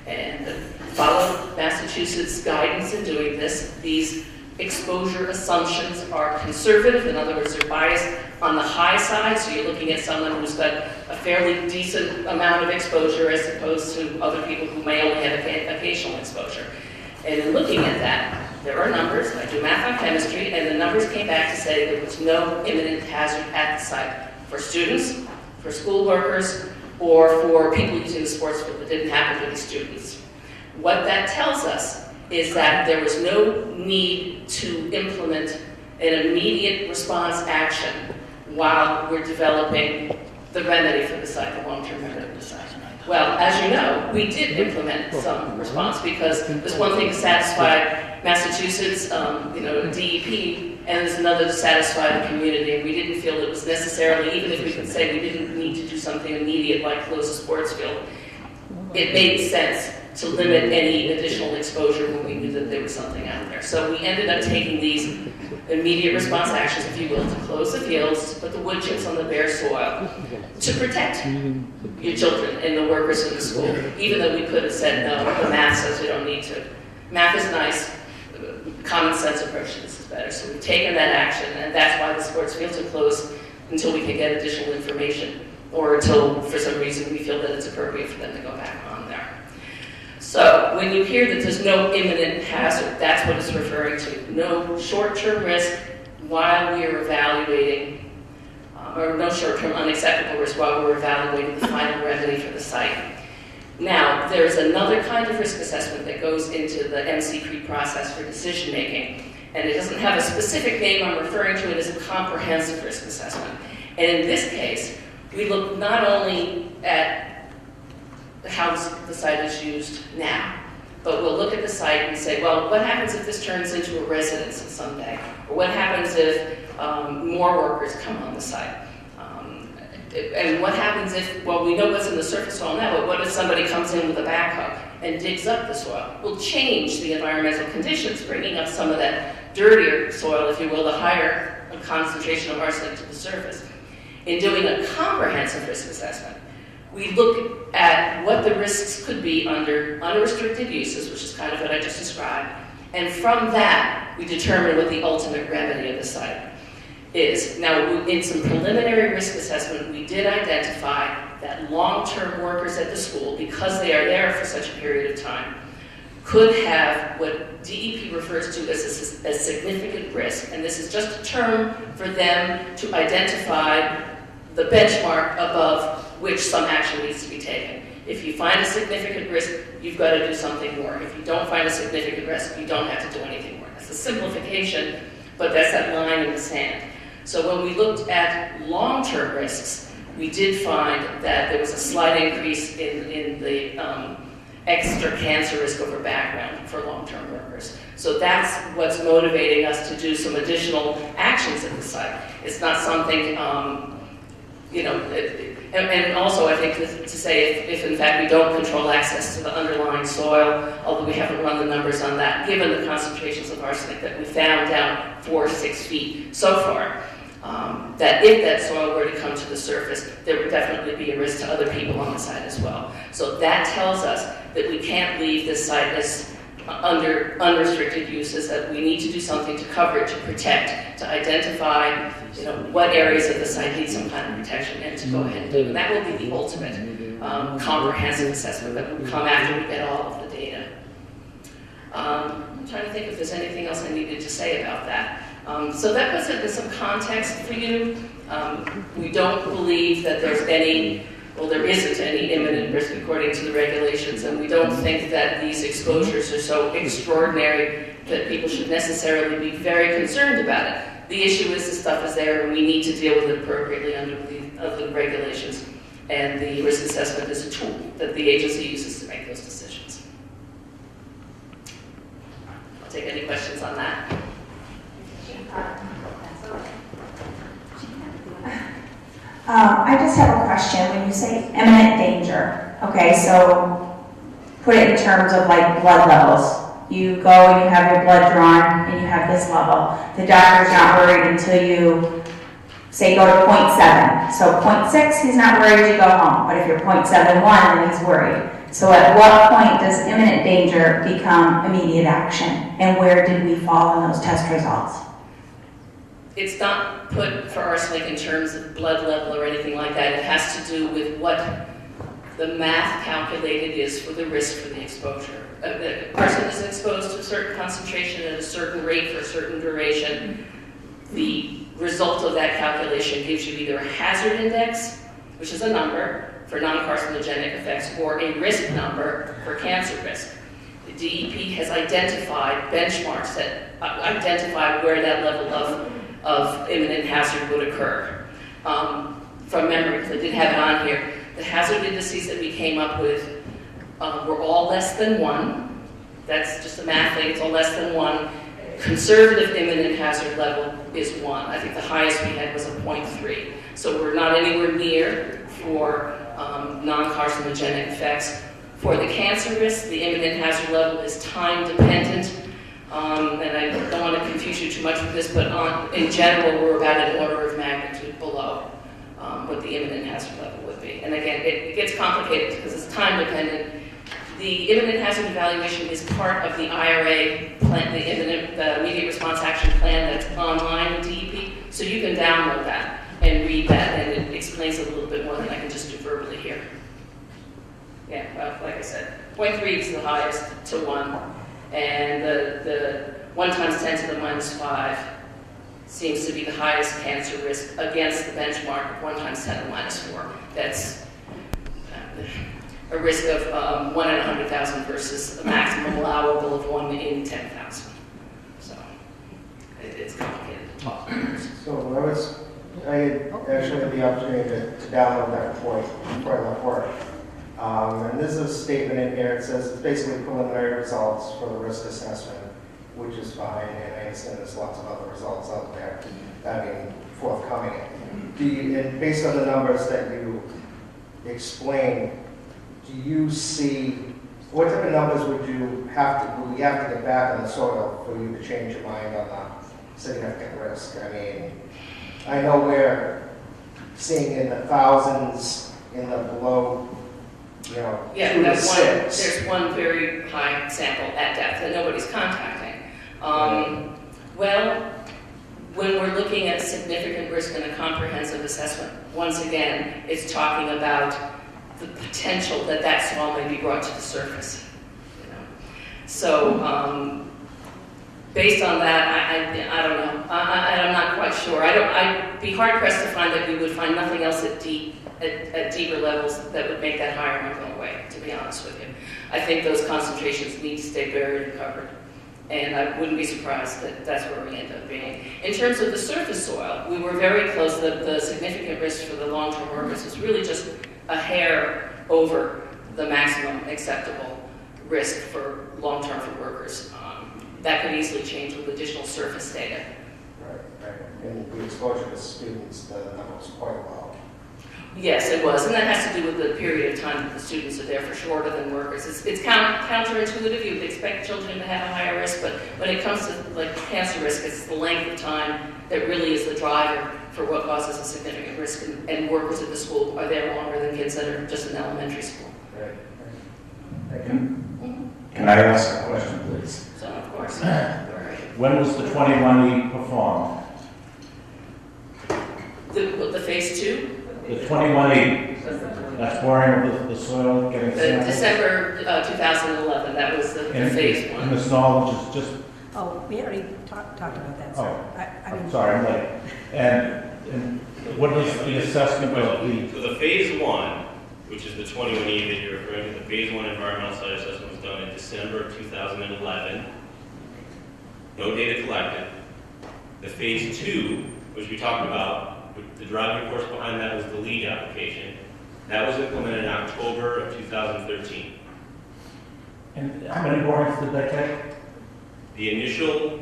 And followed Massachusetts guidance in doing this. These exposure assumptions are conservative, in other words, they're biased on the high side, so you're looking at someone who's got a fairly decent amount of exposure as opposed to other people who may only have occasional exposure. And in looking at that, there are numbers, I do math on chemistry, and the numbers came back to say there was no imminent hazard at the site for students, for school workers, or for people using the sports field. It didn't happen for the students. What that tells us is that there was no need to implement an immediate response action while we're developing the remedy for the site, the long-term remedy for the site. Well, as you know, we did implement some response because there's one thing to satisfy Massachusetts, DEP, and there's another to satisfy the community, and we didn't feel it was necessarily, even if we could say we didn't need to do something immediate like close a sports field, it made sense to limit any additional exposure when we knew that there was something out there. So we ended up taking these immediate response actions, if you will, to close the fields, to put the wood chips on the bare soil, to protect your children and the workers in the school, even though we could have said, no, the math says we don't need to. Math is nice, common sense approach to this is better. So we've taken that action, and that's why the sports fields are closed until we can get additional information, or until, for some reason, we feel that it's appropriate for them to go back on there. So when you hear that there's no imminent hazard, that's what it's referring to. No short-term risk while we are evaluating, or no short-term unacceptable risk while we're evaluating the final remedy for the site. Now, there's another kind of risk assessment that goes into the MC process for decision-making, and it doesn't have a specific name. I'm referring to it as a comprehensive risk assessment. And in this case, we look not only at how the site is used now, but we'll look at the site and say, well, what happens if this turns into a residence someday? Or what happens if more workers come on the site? And what happens if, well, we know what's in the surface soil now, but what if somebody comes in with a backhoe and digs up the soil? We'll change the environmental conditions, bringing up some of that dirtier soil, if you will, the higher concentration of arsenic to the surface. In doing a comprehensive risk assessment, we look at what the risks could be under unrestricted uses, which is kind of what I just described, and from that, we determine what the ultimate remedy of the site is. Now, in some preliminary risk assessment, we did identify that long-term workers at the school, because they are there for such a period of time, could have what DEP refers to as a significant risk, and this is just a term for them to identify the benchmark above which some action needs to be taken. If you find a significant risk, you've got to do something more. If you don't find a significant risk, you don't have to do anything more. That's a simplification, but that's that line in the sand. So when we looked at long-term risks, we did find that there was a slight increase in the extra cancer risk over background for long-term workers. So that's what's motivating us to do some additional actions at the site. It's not something, and also I think to say if in fact we don't control access to the underlying soil, although we haven't run the numbers on that, given the concentrations of arsenic that we found down 4 to 6 feet so far, that if that soil were to come to the surface, there would definitely be a risk to other people on the site as well. So that tells us that we can't leave this site as under unrestricted uses, that we need to do something to cover it, to protect, to identify what areas of the site need some kind of protection, and to go ahead and do it. And that will be the ultimate comprehensive assessment that will come after we get all of the data. I'm trying to think if there's anything else I needed to say about that. So that puts it in some context for you. We don't believe that there's any, well, there isn't any imminent risk according to the regulations, and we don't think that these exposures are so extraordinary that people should necessarily be very concerned about it. The issue is the stuff is there, and we need to deal with it appropriately under the regulations, and the risk assessment is a tool that the agency uses to make those decisions. I'll take any questions on that. I just have a question. When you say imminent danger, okay, so put it in terms of like blood levels. You go and you have your blood drawn and you have this level. The doctor's not worried until you say go to 0.7. So 0.6, he's not worried, you go home. But if you're 0.71, then he's worried. So at what point does imminent danger become immediate action? And where did we fall in those test results? It's not put for arsenic in terms of blood level or anything like that. It has to do with what the math calculated is for the risk for the exposure. The person is exposed to a certain concentration at a certain rate for a certain duration. The result of that calculation gives you either a hazard index, which is a number for non-carcinogenic effects, or a risk number for cancer risk. The DEP has identified benchmarks that identify where that level of imminent hazard would occur. From memory, because I did have it on here, the hazard indices that we came up with were all less than 1. That's just a math thing, it's all less than 1. Conservative imminent hazard level is 1. I think the highest we had was a 0.3. So we're not anywhere near for non-carcinogenic effects. For the cancer risk, the imminent hazard level is time dependent. And I don't want to confuse you too much with this, but in general, we're about an order of magnitude below what the imminent hazard level would be. And again, it gets complicated because it's time dependent. The imminent hazard evaluation is part of the IRA plan, the immediate response action plan that's online with DEP. So you can download that and read that, and it explains it a little bit more than I can just do verbally here. Yeah, well, like I said, 0.3 is the highest to 1. And the 1 times 10 to the minus 5 seems to be the highest cancer risk against the benchmark of 1 times 10 to the minus 4. That's a risk of 1 in 100,000 versus a maximum allowable of 1 in 10,000. So it's complicated to talk. So I actually had the opportunity to download that report before I left work. And there's a statement in here, it says it's basically preliminary results for the risk assessment, which is fine, and I understand there's lots of other results out there that are forthcoming. And based on the numbers that you explained, do you see, what type of numbers would we have to get back on the soil for you to change your mind on the significant risk? I mean, I know we're seeing in the thousands in the below, yeah, 2 to that's 6. There's one very high sample at depth that nobody's contacting. Well, when we're looking at significant risk in a comprehensive assessment, once again, it's talking about the potential that that soil may be brought to the surface. So based on that, I don't know. I'm not quite sure. I'd be hard pressed to find that we would find nothing else at deeper levels that would make that higher number go away, to be honest with you. I think those concentrations need to stay buried and covered. And I wouldn't be surprised that that's where we end up being. In terms of the surface soil, we were very close. The significant risk for the long-term workers is really just a hair over the maximum acceptable risk for long-term for workers. That could easily change with additional surface data. Right. And the exposure to students, that was quite low. Yes, it was, and that has to do with the period of time that the students are there for shorter than workers. It's counterintuitive. You would expect children to have a higher risk, but when it comes to like cancer risk, it's the length of time that really is the driver for what causes a significant risk. And workers at the school are there longer than kids that are just in elementary school. Right. Thank you. Can I ask a question, please? So of course. When was the 21E performed? The phase 2? The 21E, that's boring of the soil, getting samples? December 2011, that was the phase 1. And this knowledge is just... Oh, we already talked about that, sir. I'm sorry, I'm late. And what is the assessment of the... So the phase 1, which is the 21E that you're referring to, the phase 1 environmental site assessment was done in December of 2011. No data collected. The phase 2, which we talked about, the driving force behind that was the LEED application. That was implemented in October of 2013. And how many borings did that take? The initial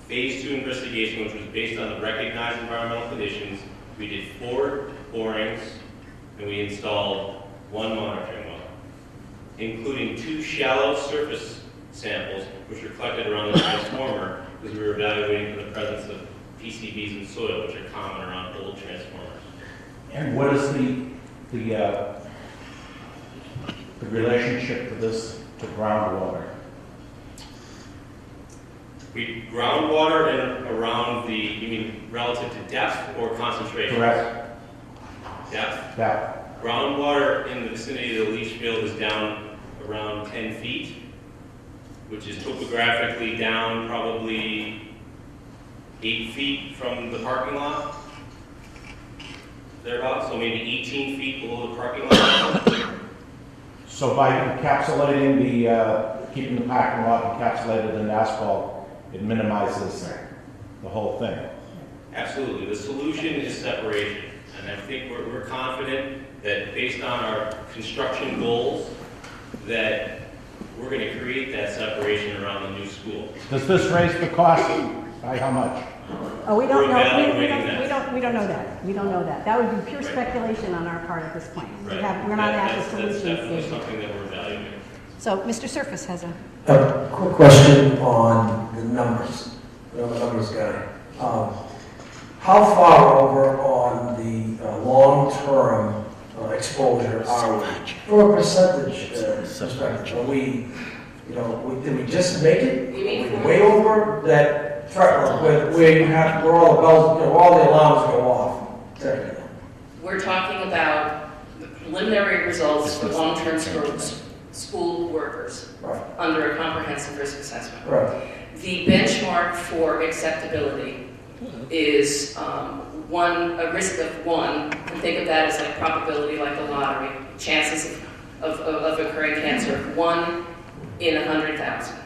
phase 2 investigation, which was based on the recognized environmental conditions, we did 4 borings and we installed 1 monitoring well, including 2 shallow surface samples, which were collected around the transformer because we were evaluating for the presence of PCBs in soil, which are common around old transformers. And what is the relationship to this to groundwater? Groundwater in around the, you mean relative to depth or concentration? Correct. Depth? Depth. Groundwater in the vicinity of the leach field is down around 10 feet, which is topographically down probably 8 feet from the parking lot, thereabouts, so maybe 18 feet below the parking lot. So by encapsulating keeping the parking lot encapsulated in asphalt, it minimizes the whole thing. Absolutely. The solution is separation, and I think we're confident that based on our construction goals, that we're going to create that separation around the new school. Does this raise the cost? By how much? Oh, we don't We're know, evaluating that. we don't know that. We don't know that. That would be pure speculation on our part at this point. Right. We're not at the That's solution definitely stage. something that we're evaluating. So, Mr. Surface has A quick question on the numbers. I'm a numbers guy. How far over on the long-term exposure are we? For a percentage perspective, are we, did we just make it? Are we way over that threshold where you have, where all the bells, all the alarms go off? Technically. We're talking about the preliminary results for long-term school workers under a comprehensive risk assessment. Right. The benchmark for acceptability is a risk of 1, and think of that as like probability, like the lottery, chances of occurring cancer, 1 in 100,000.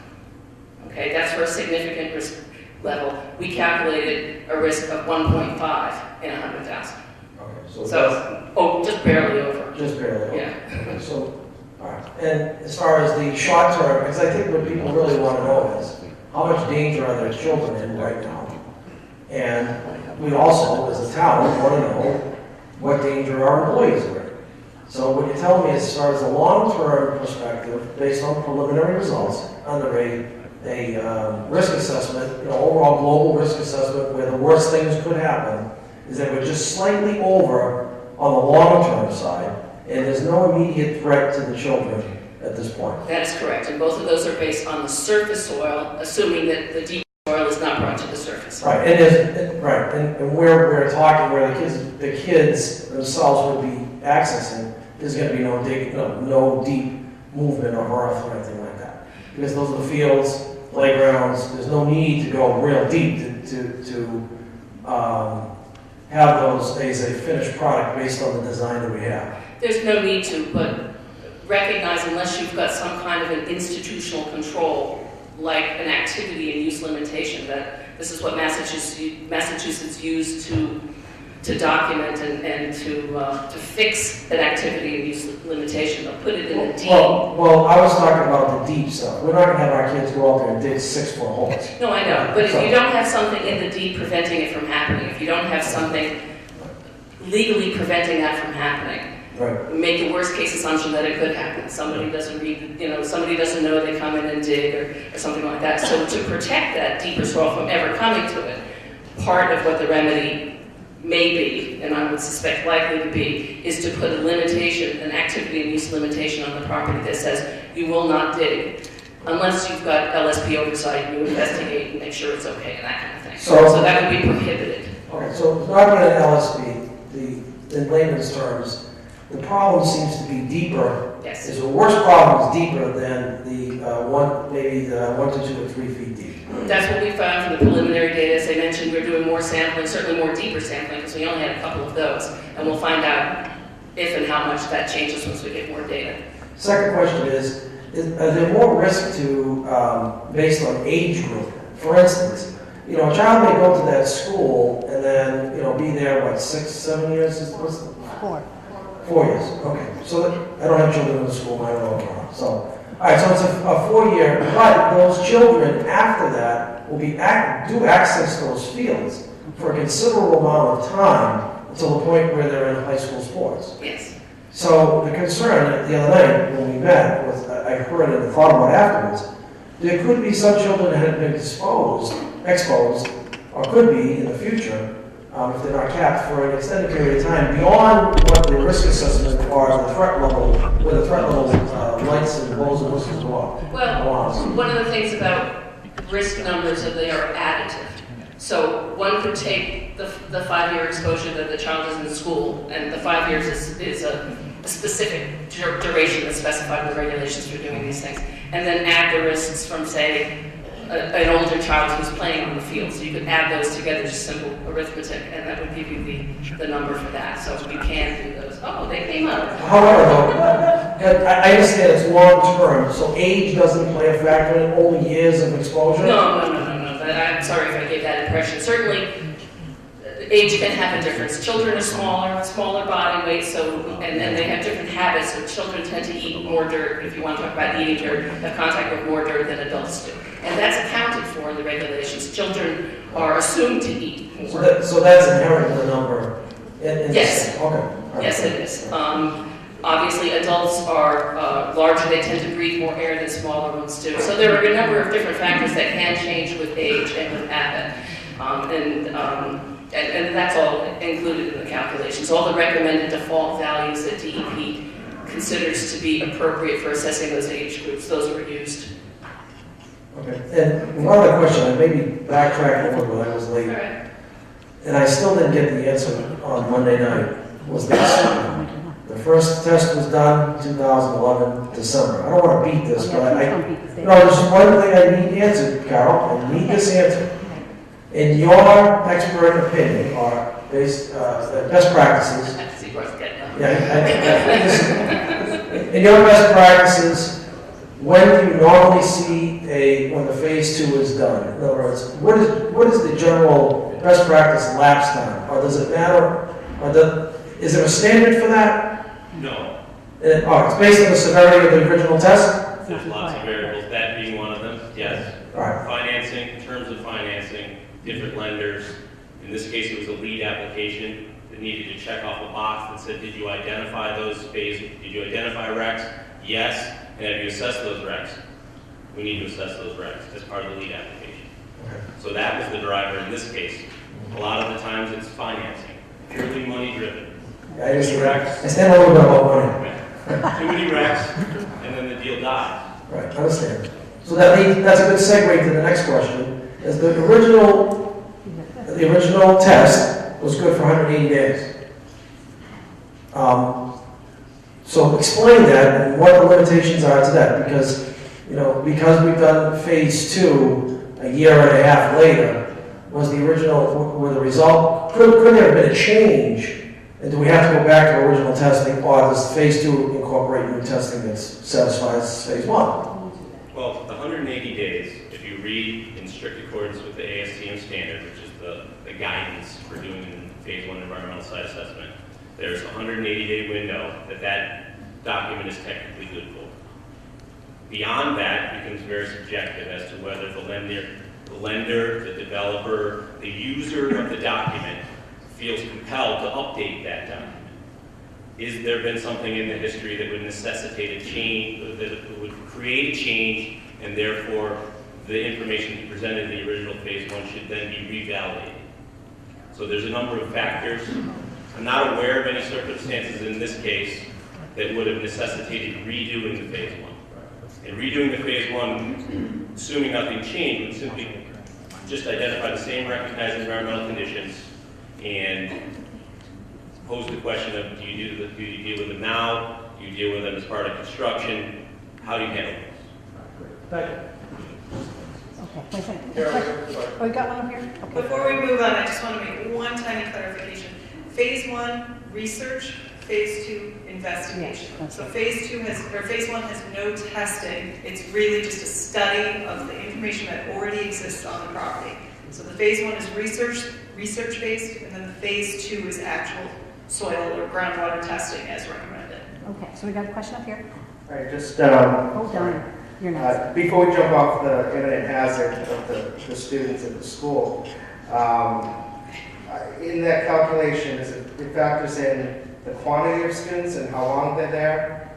Okay, that's for a significant risk level. We calculated a risk of 1.5 in 100,000. Okay, so just barely over. Just barely over. Yeah. Okay, so, all right. And as far as the short term, because I think what people really want to know is how much danger are their children in right now? And we also, as a town, want to know what danger our employees are in. So what you tell me as far as the long-term perspective, based on preliminary results, under a risk assessment, overall global risk assessment, where the worst things could happen, is that we're just slightly over on the long-term side, and there's no immediate threat to the children at this point. That is correct, and both of those are based on the surface soil, assuming that the deep soil is not brought to the surface. Right, and where we're talking, where the kids themselves would be accessing, there's going to be no deep movement of earth or anything like that, because those are the fields, playgrounds, there's no need to go real deep to have those as a finished product based on the design that we have. There's no need to, but recognize unless you've got some kind of an institutional control, like an activity and use limitation, that this is what Massachusetts used to document and to fix an activity and use limitation. They'll put it in a deed. Well, I was talking about the deep stuff. We're not gonna have our kids go out there and dig 6-foot holes. No, I know, but if you don't have something in the deed preventing it from happening, if you don't have something legally preventing that from happening, right. Make the worst case assumption that it could happen. Somebody doesn't read, somebody doesn't know, they come in and dig or something like that. So to protect that deeper soil from ever coming to it, part of what the remedy may be, and I would suspect likely to be, is to put a limitation, an activity and use limitation on the property that says you will not dig unless you've got LSP oversight and you investigate and make sure it's okay and that kind of thing. So that would be prohibited. Okay, so not with an LSP, in layman's terms, the problem seems to be deeper. Yes. Is the worst problem is deeper than the 1 to 2 or 3 feet deep. That's what we found from the preliminary data. As I mentioned, we're doing more sampling, certainly more deeper sampling, because we only had a couple of those. And we'll find out if and how much that changes once we get more data. Second question is are there more risk to, based on age group? For instance, a child may go to that school and then, be there, 6, 7 years? What's the, 4. 4 years, okay. So I don't have children in the school, I don't know. So, all right, so it's a 4-year, but those children after that will do access those fields for a considerable amount of time until the point where they're in high school sports. Yes. So the concern the other night when we met was, I heard it and thought about it afterwards, there could be some children that have been exposed, or could be in the future, if they're not capped for an extended period of time, beyond what the risk assessment or the threat level, where the threat level lights and blows and whistles go up. Well, one of the things about risk numbers is they are additive. So one could take the 5-year exposure that the child is in school, and the 5 years is a specific duration that's specified in the regulations for doing these things, and then add the risks from, say, an older child who's playing on the field. So you could add those together, just simple arithmetic, and that would give you the number for that. So you can do those. Oh, they came up. However, though, I understand it's long term, so age doesn't play a factor in only years of exposure? No. I'm sorry if I gave that impression. Certainly, age can have a difference. Children are smaller body weight, and then they have different habits. So children tend to eat more dirt, if you want to talk about eating dirt, have contact with more dirt than adults do. And that's accounted for in the regulations. Children are assumed to eat more. So that's inherent in the number? Yes. Okay. Yes, it is. Obviously, adults are larger. They tend to breathe more air than smaller ones do. So there are a number of different factors that can change with age and with habit. And that's all included in the calculations. All the recommended default values that DEP considers to be appropriate for assessing those age groups, those were used. Okay. And one other question, I maybe backtracked a little bit, I was late. All right. And I still didn't get the answer on Monday night. Was this? The first test was done 2011, December. I don't want to beat this, but there's one thing I need answered, Carol. I need this answer. In your expert opinion, or best practices, in your best practices, when do you normally see when the phase 2 is done? In other words, what is the general best practice lapse time? Or does it matter? Is there a standard for that? No. It's based on the severity of the original test? There's lots of variables, that being one of them, yes. Right. Financing, terms of financing, different lenders. In this case, it was a lead application that needed to check off a box that said, did you identify those phases? Did you identify RECs? Yes. And have you assessed those RECs? We need to assess those RECs as part of the lead application. Okay. So that was the driver in this case. A lot of the times it's financing, purely money driven. I stand a little bit about money. Too many RECs, and then the deal dies. Right, I understand. So that's a good segue to the next question. Is the original test was good for 180 days. So explain that and what the limitations are to that, because you know, because we've done phase 2 a year and a half later, was the original, were the result, could there have been a change? And do we have to go back to original testing, or does phase 2 incorporate new testing that satisfies phase 1? Well, the 180 days, if you read in strict accordance with the ASTM standard, which is the guidance for doing phase 1 environmental site assessment, there's a 180-day window that document is technically good for. Beyond that, it becomes very subjective as to whether the lender, the developer, the user of the document feels compelled to update that document. Is there been something in the history that would necessitate a change, that would create a change, and therefore the information presented in the original phase 1 should then be revalidated? So there's a number of factors. I'm not aware of any circumstances in this case that would have necessitated redoing the phase 1. And redoing the phase 1, assuming nothing changed, would simply just identify the same recognized environmental conditions and pose the question of, do you deal with them now? Do you deal with them as part of construction? How do you handle this? Okay, wait a second. Oh, we got one up here? Okay. Before we move on, I just want to make one tiny clarification. Phase 1, research. Phase 2, investigation. Yes, So phase 1 has no testing. It's really just a study of the information that already exists on the property. So the phase 1 is research-based, and then the phase 2 is actual soil or groundwater testing as recommended. Okay, so we got a question up here. All right, just, Hold on, you're next. before we jump off the imminent hazard of the students at the school, in that calculation, it factors in the quantity of students and how long they're there?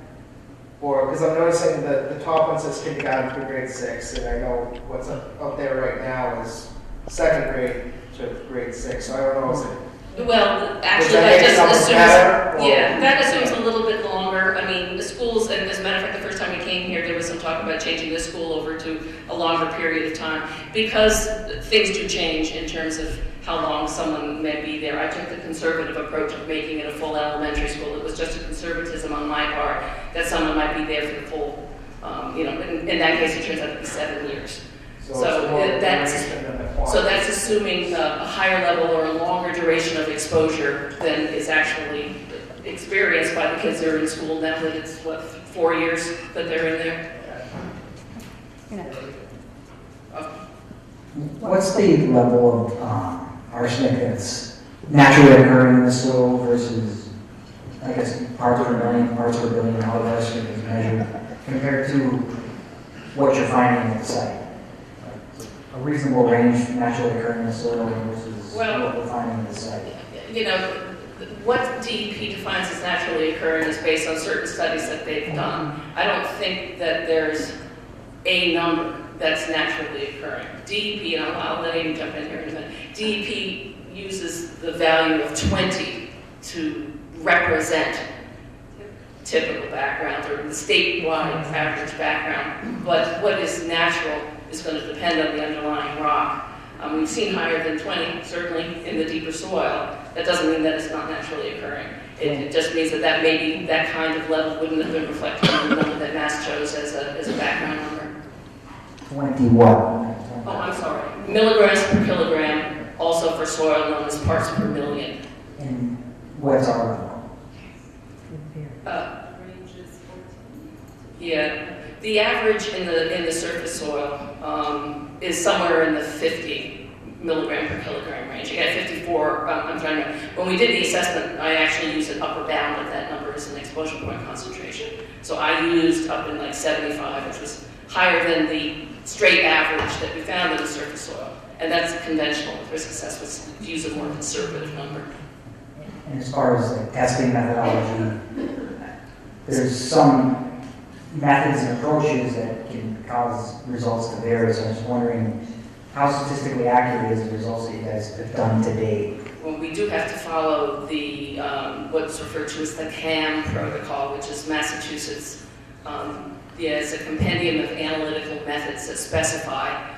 Or, because I'm noticing that the top one says kindergarten through grade 6, and I know what's up there right now is second grade to grade 6, so I don't know, is it? Well, actually, that that make just it assumes, better, or- yeah, that assumes a little bit longer. I mean, the schools, and as a matter of fact, the first time we came here, there was some talk about changing this school over to a longer period of time, because things do change in terms of how long someone may be there. I took the conservative approach of making it a full elementary school. It was just a conservatism on my part that someone might be there for the full, in that case, it turns out to be 7 years. So that's assuming a higher level or a longer duration of exposure than is actually experienced by the kids that are in school now, that it's, 4 years that they're in there? What's the level of arsenic that's naturally occurring in the soil versus, I guess, parts per million, parts per billion, how the arsenic is measured, compared to what you're finding at the site? A reasonable range naturally occurring in the soil versus what we're finding at the site. You know, what DEP defines as naturally occurring is based on certain studies that they've done. I don't think that there's a number that's naturally occurring. DEP, and I'll let Amy jump in here in a minute, DEP uses the value of 20 to represent typical background or the statewide average background. But what is natural is going to depend on the underlying rock. We've seen higher than 20, certainly in the deeper soil. That doesn't mean that it's not naturally occurring. It just means that maybe that kind of level wouldn't have been reflected in the number that Mass chose as a background number. 20 what? Oh, I'm sorry. Milligrams per kilogram, also for soil known as parts per million. And what's our level? Yeah, the average in the surface soil is somewhere in the 50 milligram per kilogram range. I got 54. I'm trying to. When we did the assessment, I actually used an upper bound of that number as an exposure point concentration. So I used up in like 75, which was higher than the straight average that we found in the surface soil. And that's conventional with risk assessments. Use a more conservative number. And as far as like testing methodology, there's some methods and approaches that can cause results to vary. So I'm just wondering how statistically accurate is the results that you guys have done to date? Well, we do have to follow the what's referred to as the CAM protocol, which is Massachusetts. It's a compendium of analytical methods that specify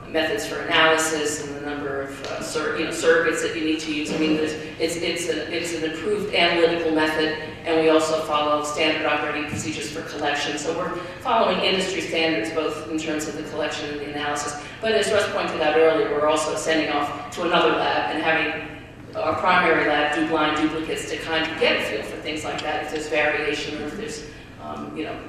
methods for analysis and the number of surrogates that you need to use. I mean, it's an approved analytical method, and we also follow standard operating procedures for collection. So we're following industry standards, both in terms of the collection and the analysis. But as Russ pointed out earlier, we're also sending off to another lab and having our primary lab do blind duplicates to kind of get a feel for things like that, if there's variation or if there's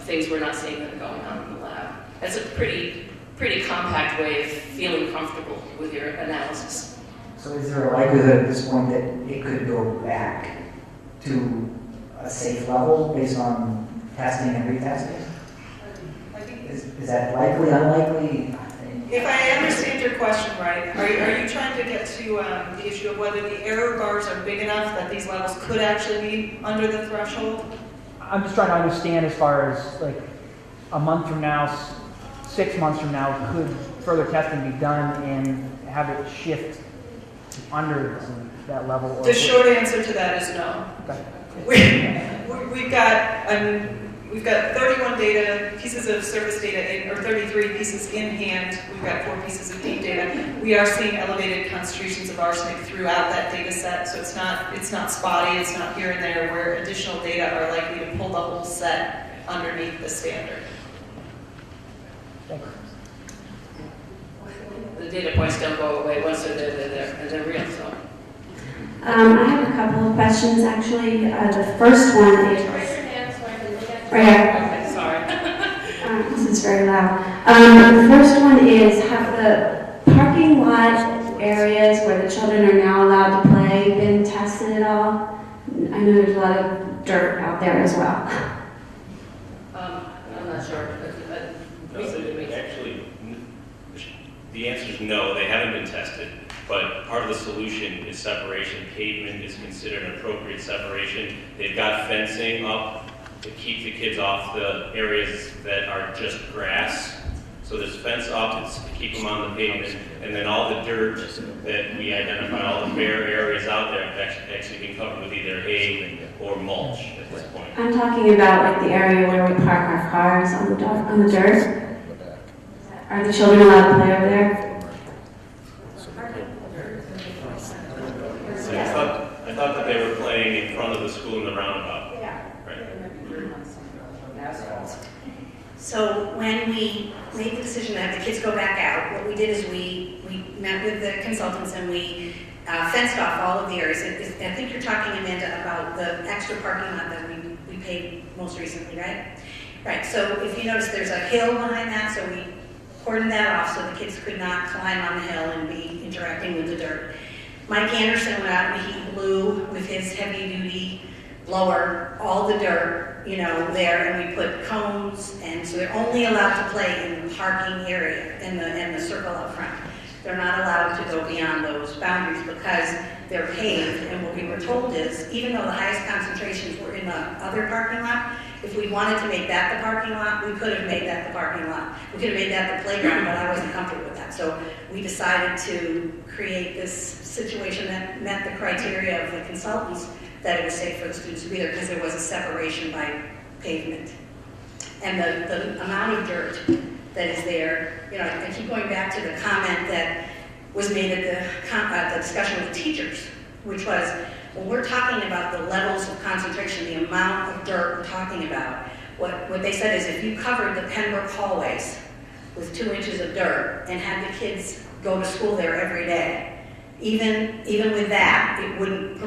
things we're not seeing that are going on in the lab. That's a pretty compact way of feeling comfortable with your analysis. So is there a likelihood at this point that it could go back to a safe level based on testing and retesting? Is that likely, unlikely? If I understand your question right, are you trying to get to the issue of whether the error bars are big enough that these levels could actually be under the threshold? I'm just trying to understand as far as like a month from now, 6 months from now, could further testing be done and have it shift under that level? Or The short answer to that is no. Okay. We've got 31 pieces of surface data, or 33 pieces in hand. We've got 4 pieces of deep data. We are seeing elevated concentrations of arsenic throughout that data set, so it's not spotty, it's not here and there, where additional data are likely to pull the whole set underneath the standard. The data points don't go away once they're there, and they're real, so. I have a couple of questions, actually. The first one is... Right here. Okay, sorry. This is very loud. The first one is, have the parking lot areas where the children are now allowed to play been tested at all? I know there's a lot of dirt out there as well. I'm not sure. Actually, the answer is no, they haven't been tested. But part of the solution is separation. Pavement is considered an appropriate separation. They've got fencing up to keep the kids off the areas that are just grass. So there's fence up to keep them on the pavement, and then all the dirt that we identify, all the bare areas out there, have actually been covered with either hay or mulch at this point. I'm talking about like the area where we park our cars on the dirt. Are the children allowed to play over there? So I thought that they were playing in front of the school in the roundabout. Yeah. Right. So when we made the decision to have the kids go back out, what we did is we met with the consultants and we fenced off all of the areas. I think you're talking, Amanda, about the extra parking lot that we paid most recently, right? Right, so if you notice, there's a hill behind that, so we cordoned that off so the kids could not climb on the hill and be interacting with the dirt. Mike Anderson went out and he blew with his heavy-duty blower all the dirt, there, and we put cones, and so they're only allowed to play in the parking area, in the circle out front. They're not allowed to go beyond those boundaries because they're paved, and what we were told is, even though the highest concentrations were in the other parking lot, if we wanted to make that the parking lot, we could have made that the parking lot. We could have made that the playground, but I wasn't comfortable with that. So we decided to create this situation that met the criteria of the consultants, that it was safe for the students to be there because there was a separation by pavement. And the amount of dirt that is there, I keep going back to the comment that was made at the discussion with the teachers, which was, when we're talking about the levels of concentration, the amount of dirt we're talking about, what they said is if you covered the PennBrook hallways with 2 inches of dirt and had the kids go to school there every day, even with that, it wouldn't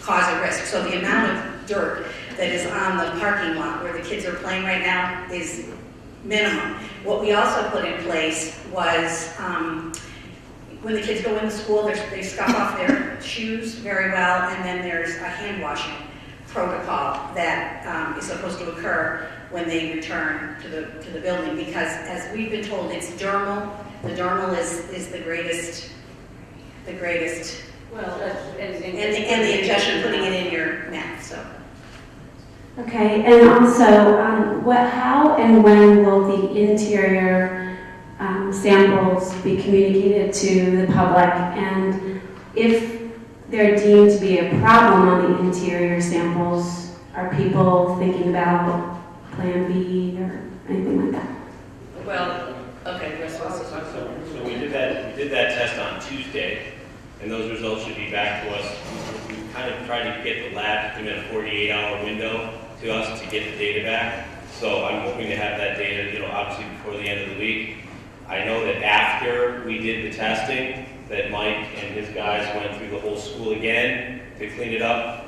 cause a risk. So the amount of dirt that is on the parking lot where the kids are playing right now is minimum. What we also put in place was when the kids go into school, they scuff off their shoes very well, and then there's a hand washing protocol that is supposed to occur when they return to the building, because as we've been told, it's dermal. The dermal is the greatest. Well, and the ingestion, putting it in your mouth. So. Okay, and also, how and when will the interior samples be communicated to the public? And if they're deemed to be a problem on the interior samples, are people thinking about Plan B or anything like that? Well, okay, So we did that test on Tuesday, and those results should be back to us. We kind of tried to get the lab to commit a 48-hour window to us to get the data back. So I'm hoping to have that data, obviously before the end of the week. I know that after we did the testing, that Mike and his guys went through the whole school again to clean it up.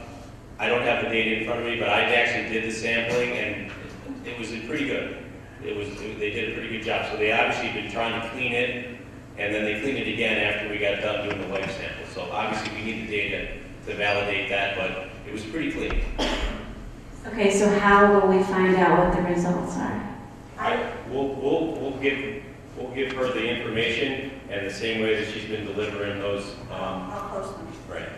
I don't have the data in front of me, but I actually did the sampling, and it was pretty good. They did a pretty good job. So they obviously been trying to clean it, and then they cleaned it again after we got done doing the wipe sample. So obviously we need the data to validate that, but it was pretty clean. Okay, so how will we find out what the results are? We'll give her the information, and the same way that she's been delivering those. I'll post them. Right.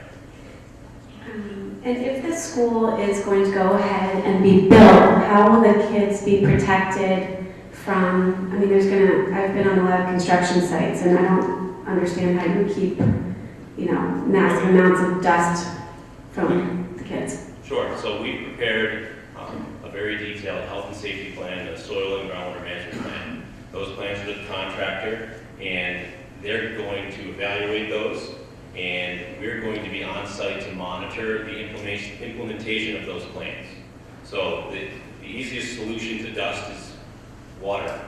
And if the school is going to go ahead and be built, how will the kids be protected from, I've been on a lot of construction sites, and I don't understand how you keep, massive amounts of dust from the kids. Sure. So we prepared a very detailed health and safety plan, a soil and groundwater management plan. Those plans are with the contractor, and they're going to evaluate those, and we're going to be on site to monitor the implementation of those plans. So the easiest solution to dust is water.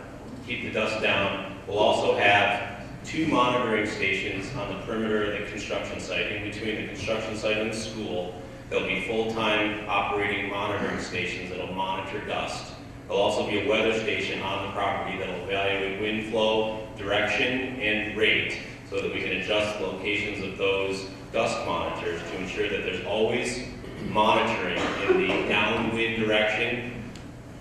Keep the dust down. We'll also have 2 monitoring stations on the perimeter of the construction site, in between the construction site and the school. There'll be full-time operating monitoring stations that'll monitor dust. There'll also be a weather station on the property that'll evaluate wind flow, direction, and rate, so that we can adjust the locations of those dust monitors to ensure that there's always monitoring in the downwind direction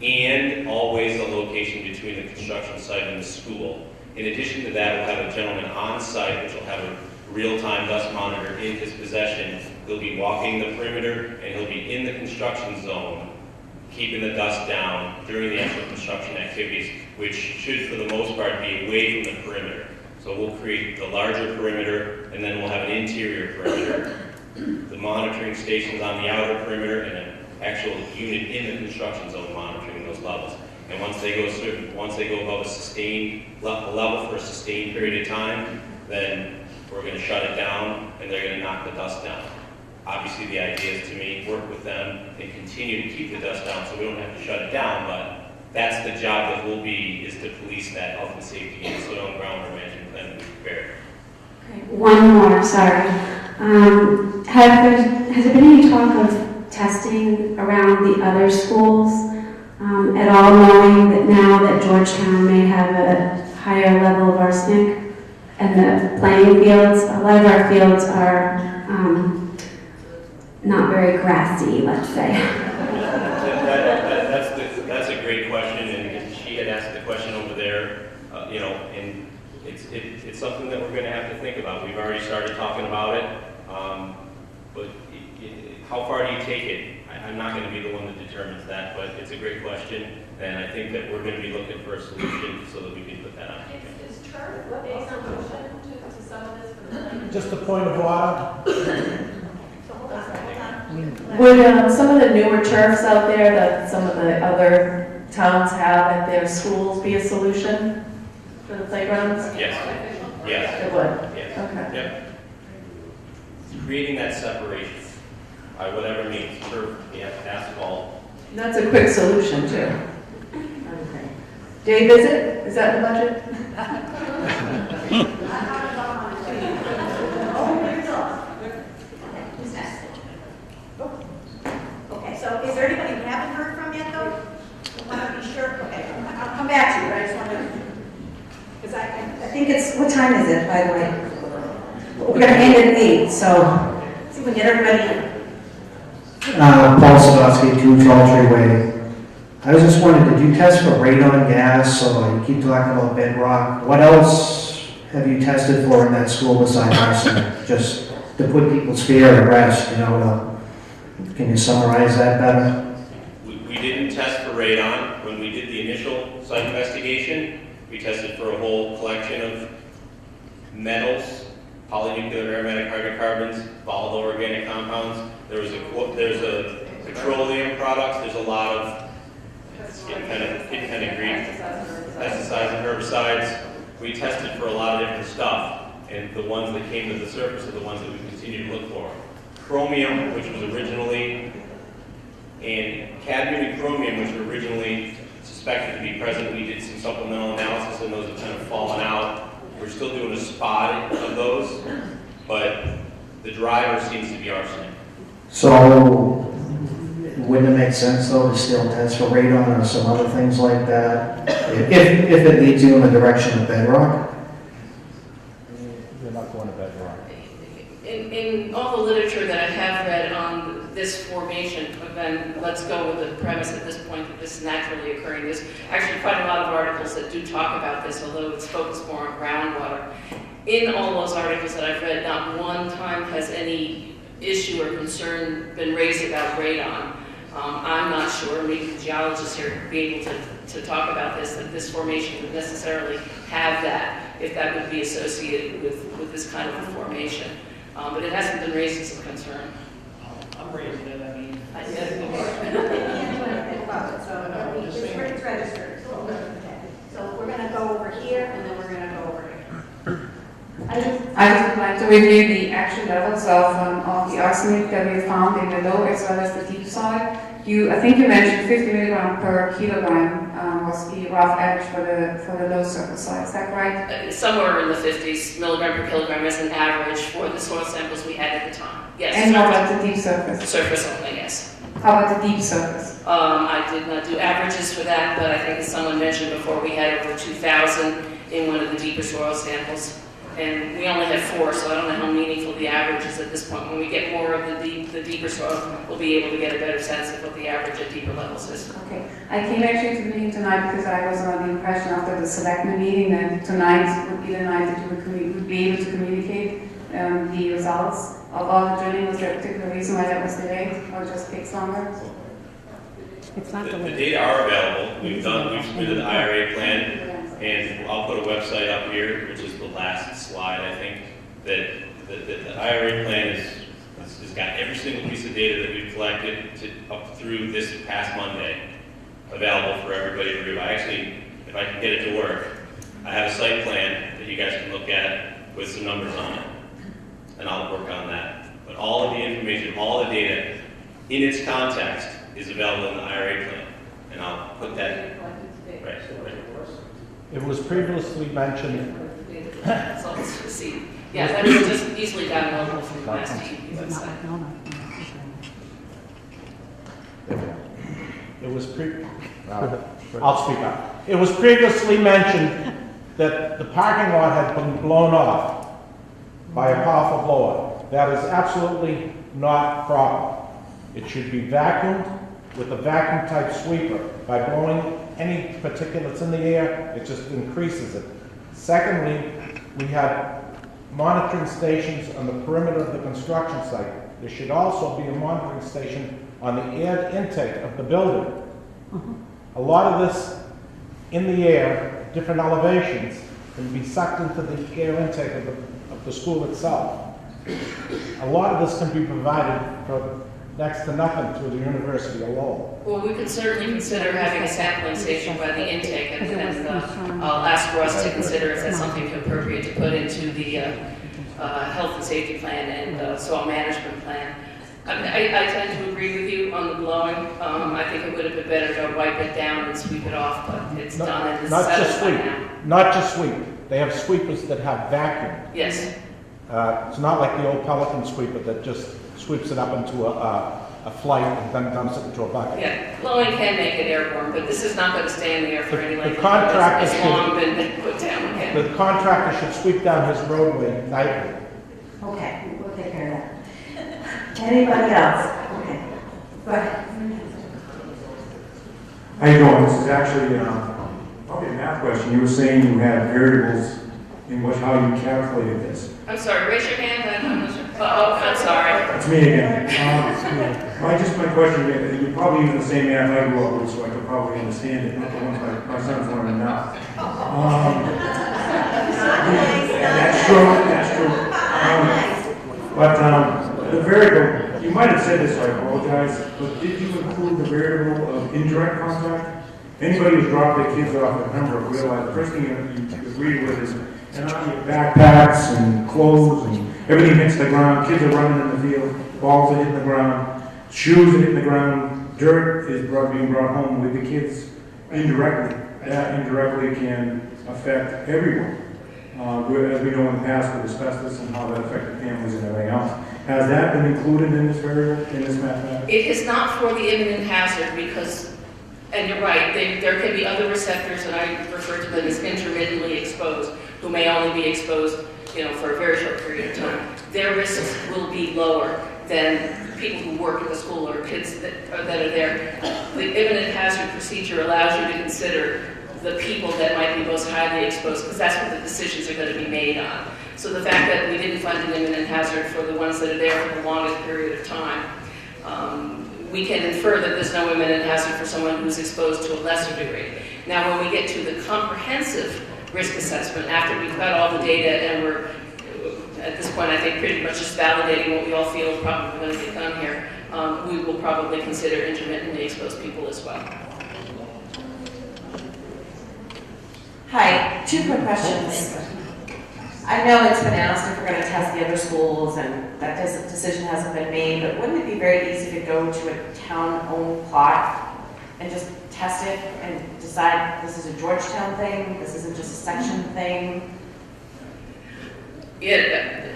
and always a location between the construction site and the school. In addition to that, we'll have a gentleman on site which will have a real-time dust monitor in his possession. He'll be walking the perimeter, and he'll be in the construction zone, keeping the dust down during the actual construction activities, which should, for the most part, be away from the perimeter. So we'll create the larger perimeter, and then we'll have an interior perimeter. The monitoring stations on the outer perimeter, and an actual unit in the construction zone monitoring those levels. And once they go above a sustained level for a sustained period of time, then we're going to shut it down, and they're going to knock the dust down. Obviously, the idea is to work with them and continue to keep the dust down, so we don't have to shut it down. But that's the job that will be, is to police that health and safety and soil and groundwater management plan that we prepared. One more, sorry. Has there been any talk of testing around the other schools at all, knowing that now that Georgetown may have a higher level of arsenic, and the playing fields, a lot of our fields are not very grassy, let's say. That's a great question, and she had asked the question over there, and it's something that we're going to have to think about. We've already started talking about it, but how far do you take it? I'm not going to be the one that determines that, but it's a great question, and I think that we're going to be looking for a solution so that we can put that on. Is turf a solution to some of this? Just a point of order. Would some of the newer turfs out there that some of the other towns have at their schools be a solution for the playgrounds? Yes. Yes. It would? Yes. Okay. Yep. Creating that separation, by whatever means, turf, asphalt. That's a quick solution too. Okay. Day visit, is that in the budget? Okay, so is there anybody we haven't heard from yet, though? I want to be sure. Okay, I'll come back to you, but I just want to, because I think it's, what time is it, by the way? We're going to end at 8, so see if we can get everybody in. Paul Sadowski, 2 Trolltree Way. I was just wondering, did you test for radon gas, or you keep talking about bedrock? What else have you tested for in that school besides arsenic? Just to put people's fear at rest, can you summarize that better? We didn't test for radon. When we did the initial site investigation, we tested for a whole collection of metals, polynuclear aromatic hydrocarbons, volatile organic compounds. There's a petroleum products. There's a lot of getting kind of green, pesticides and herbicides. We tested for a lot of different stuff, and the ones that came to the surface are the ones that we continue to look for. Chromium, which was originally, and cadmium and chromium, which were originally suspected to be present. We did some supplemental analysis, and those have kind of fallen out. We're still doing a spot of those, but the driver seems to be arsenic. So, wouldn't it make sense though to still test for radon or some other things like that? If it leads you in the direction of bedrock? You're not going to bedrock. In all the literature that I have read on this formation, then let's go with the premise at this point that this is naturally occurring. There's actually quite a lot of articles that do talk about this, although it's focused more on groundwater. In all those articles that I've read, not one time has any issue or concern been raised about radon. I'm not sure, maybe the geologists here would be able to talk about this, that this formation would necessarily have that, if that would be associated with this kind of a formation. But it hasn't been raised as a concern. I'm raising it, I mean. It's registered. So we're gonna go over here, and then we're gonna go over here. I just would like to review the actual levels of the arsenic that we found in the low as well as the deep soil. I think you mentioned 50 milligram per kilogram was the rough average for the low surface soil. Is that right? Somewhere in the 50s milligram per kilogram as an average for the soil samples we had at the time. Yes. And how about the deep surface? Surface only, yes. How about the deep surface? I did not do averages for that, but I think as someone mentioned before, we had over 2,000 in one of the deeper soil samples. And we only had 4, so I don't know how meaningful the average is at this point. When we get more of the deeper soil, we'll be able to get a better sense of what the average at deeper levels is. Okay. I came actually to the meeting tonight because I was under the impression after the selectmen meeting that tonight would be the night that you would be able to communicate the results of all the drilling. Was there a particular reason why that was delayed or just takes longer? It's not The data are available. We've submitted the IRA plan, and I'll put a website up here, which is the last slide, I think, that the IRA plan has got every single piece of data that we've collected up through this past Monday available for everybody to review. If I can get it to work, I have a site plan that you guys can look at with some numbers on it, and I'll work on that. But all of the information, all the data in its context is available in the IRA plan, and I'll put that right. It was previously mentioned. Yeah, that is just easily downloadable from the last DEP website. I'll speak up. It was previously mentioned that the parking lot had been blown off by a powerful blower. That is absolutely not proper. It should be vacuumed with a vacuum type sweeper. By blowing any particulates in the air, it just increases it. Secondly, we had monitoring stations on the perimeter of the construction site. There should also be a monitoring station on the air intake of the building. A lot of this in the air, different elevations, can be sucked into the air intake of the school itself. A lot of this can be provided for next to nothing through the university alone. Well, we could certainly consider having a sampling station by the intake, and I'll ask Russ to consider if that's something appropriate to put into the health and safety plan and soil management plan. I tend to agree with you on the blowing. I think it would have been better to wipe it down and sweep it off, but it's done and it's settled by now. Not just sweep. They have sweepers that have vacuum. Yes. It's not like the old Pelican sweeper that just sweeps it up into a flight and then dumps it into a bucket. Yeah, blowing can make it airborne, but this is not going to stay in the air for any length of contractor time. It's long been put down again. The contractor should sweep down his roadway nightly. Okay, we'll take care of that. Anybody else? Okay. Go ahead. How you doing? This is actually probably a math question. You were saying you had variables in how you calculated this. I'm sorry, raise your hand. I'm not sure. Oh, I'm sorry. That's me again. My question, you probably use the same math I grew up with, so I could probably understand it, not the ones my sons learning now. That's true. But the variable, you might have said this, so I apologize, but did you include the variable of indirect contact? Anybody who's dropped their kids off at Pembroke realize the first thing you agree with is, your backpacks and clothes and everything hits the ground, kids are running in the field, balls are hitting the ground, shoes are hitting the ground, dirt is being brought home with the kids indirectly. That indirectly can affect everyone. As we know in the past with asbestos and how that affected families and everything else. Has that been included in this variable, in this mathematics? It is not for the imminent hazard because, and you're right, there can be other receptors, and I refer to them as intermittently exposed, who may only be exposed, for a very short period of time. Their risks will be lower than people who work at the school or kids that are there. The imminent hazard procedure allows you to consider the people that might be most highly exposed, because that's what the decisions are going to be made on. So the fact that we didn't fund an imminent hazard for the ones that are there for the longest period of time, we can infer that there's no imminent hazard for someone who's exposed to a lesser degree. Now, when we get to the comprehensive risk assessment, after we've got all the data and we're, at this point, I think pretty much just validating what we all feel is probably going to get done here, we will probably consider intermittently exposed people as well. Hi, 2 quick questions. I know it's been asked if we're going to test the other schools and that decision hasn't been made, but wouldn't it be very easy to go to a town-owned plot and just test it and decide this is a Georgetown thing, this isn't just a section thing? Yeah,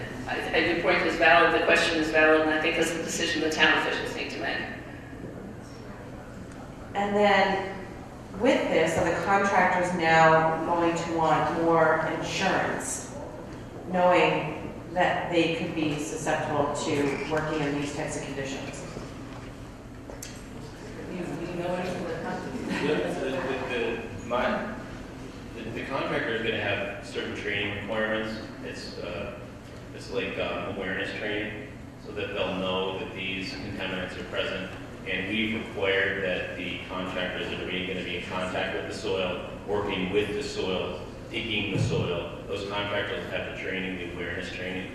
your point is valid, the question is valid, and I think that's the decision the town officials need to make. And then, with this, are the contractors now going to want more insurance, knowing that they could be susceptible to working in these types of conditions? You know anything about The contractor is going to have certain training requirements. It's like awareness training, so that they'll know that these contaminants are present. And we've required that the contractors that are going to be in contact with the soil, working with the soil, digging the soil, those contractors have the training, the awareness training,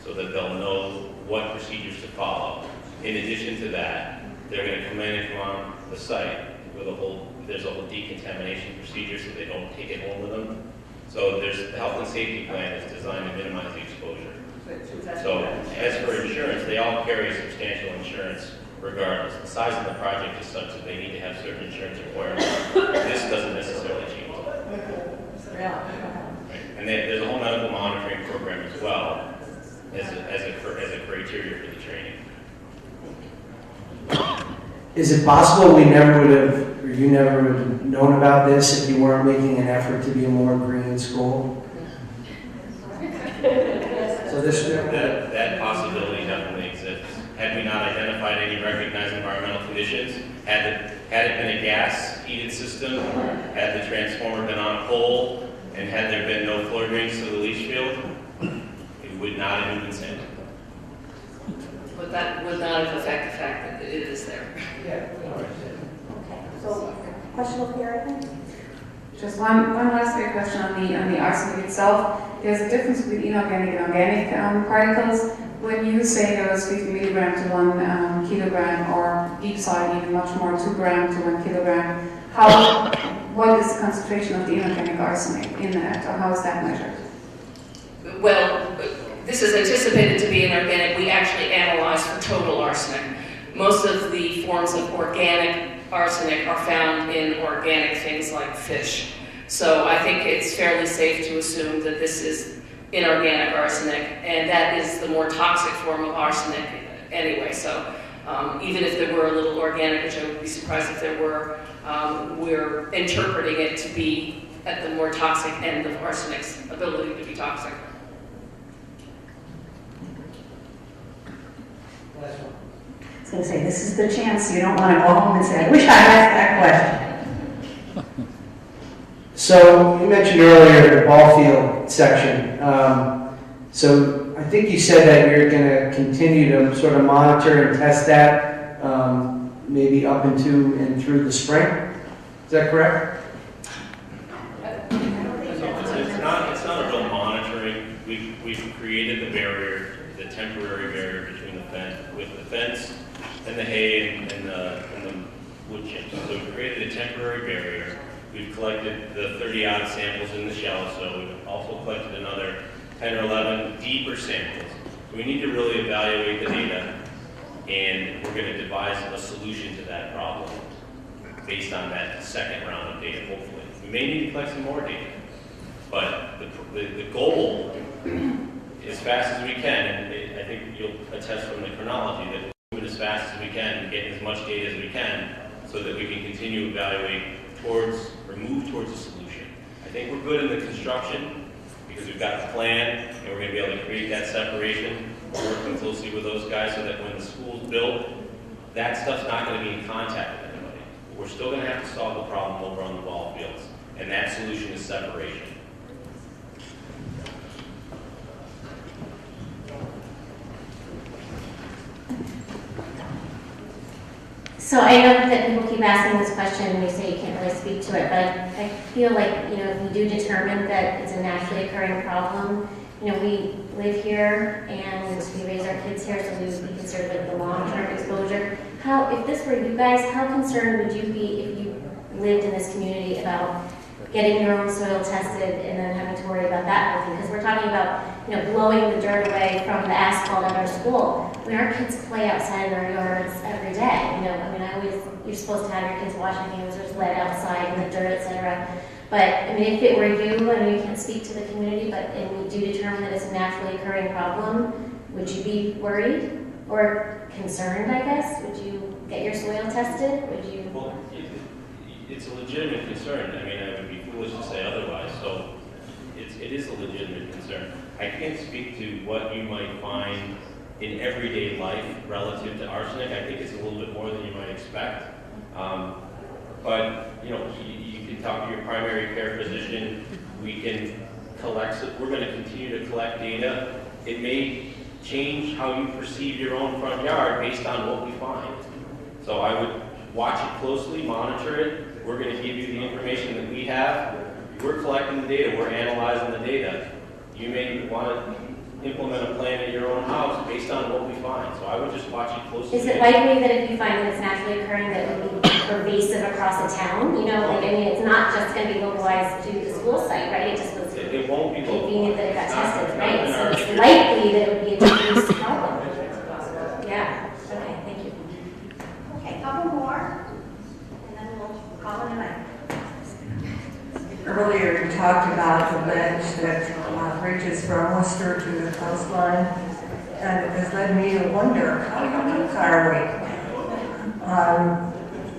so that they'll know what procedures to follow. In addition to that, they're going to come in and come on the site with there's a whole decontamination procedure so they don't take it home with them. So the health and safety plan is designed to minimize the exposure. So as for insurance, they all carry substantial insurance regardless. The size of the project is such that they need to have certain insurance requirements. This doesn't necessarily change that. Yeah. Right. And there's a whole medical monitoring program as well as a criteria for the training. Is it possible we never would have, or you never would have known about this if you weren't making an effort to be a more green school? So that possibility definitely exists. Had we not identified any recognized environmental conditions, had it been a gas heated system, had the transformer been on a pole, and had there been no floor drains to the leach field, it would not have been sent. But that would not affect the fact that it is there. So, question over here, I think? Just one last quick question on the arsenic itself. There's a difference between inorganic and organic particles. When you say there was 50 milligram to 1 kilogram, or deep soil even much more, 2 gram to 1 kilogram, what is the concentration of the inorganic arsenic in that, or how is that measured? Well, this is anticipated to be inorganic. We actually analyze for total arsenic. Most of the forms of organic arsenic are found in organic things like fish. So I think it's fairly safe to assume that this is inorganic arsenic, and that is the more toxic form of arsenic anyway. So even if there were a little organic, which I would be surprised if there were, we're interpreting it to be at the more toxic end of arsenic's ability to be toxic. I was going to say, this is the chance you don't want to go home and say, I wish I asked that question. So you mentioned earlier the ball field section. So I think you said that you're going to continue to sort of monitor and test that maybe up into and through the spring. Is that correct? It's not a real monitoring. We've created the barrier, the temporary barrier between the fence, with the fence and the hay and the wood chips. So we've created a temporary barrier. We've collected the 30-odd samples in the shell, so we've also collected enough 10 or 11 deeper samples. So we need to really evaluate the data, and we're going to devise a solution to that problem based on that second round of data, hopefully. We may need to collect some more data, but the goal, as fast as we can, and I think you'll attest from the chronology that we're moving as fast as we can and getting as much data as we can so that we can continue to evaluate towards, or move towards a solution. I think we're good in the construction because we've got the plan and we're going to be able to create that separation. We're working closely with those guys so that when the school's built, that stuff's not going to be in contact with anybody. But we're still going to have to solve the problem over on the ball fields, and that solution is separation. So I know that people keep asking this question and we say you can't really speak to it, but I feel like, if we do determine that it's a naturally occurring problem, we live here and we raise our kids here, so we would be concerned with the long-term exposure. If this were you guys, how concerned would you be if you lived in this community about getting your own soil tested and then having to worry about that whole thing? Because we're talking about, blowing the dirt away from the asphalt at our school. When our kids play outside in our yards every day, you're supposed to have your kids washing hands, there's lead outside in the dirt, etc. But, if it were you, I know you can't speak to the community, but and we do determine that it's a naturally occurring problem, would you be worried or concerned, I guess? Would you get your soil tested? Would you? Well, it's a legitimate concern. I would be foolish to say otherwise. So it is a legitimate concern. I can't speak to what you might find in everyday life relative to arsenic. I think it's a little bit more than you might expect. But you can talk to your primary care physician. We can collect. We're going to continue to collect data. It may change how you perceive your own front yard based on what we find. So I would watch it closely, monitor it. We're going to give you the information that we have. We're collecting the data. We're analyzing the data. You may want to implement a plan at your own house based on what we find. So I would just watch it closely. Is it likely that if you find that it's naturally occurring that it would be pervasive across the town? It's not just going to be localized to the school site, right? It just was it won't be convenient that it got tested, right? So it's likely that it would be a diffuse problem. Yeah. Okay, thank you. Okay, a couple more, and then we'll call it a night. Earlier, you talked about the ledge that reaches from Worcester to the coastline, and it has led me to wonder, how unique are we?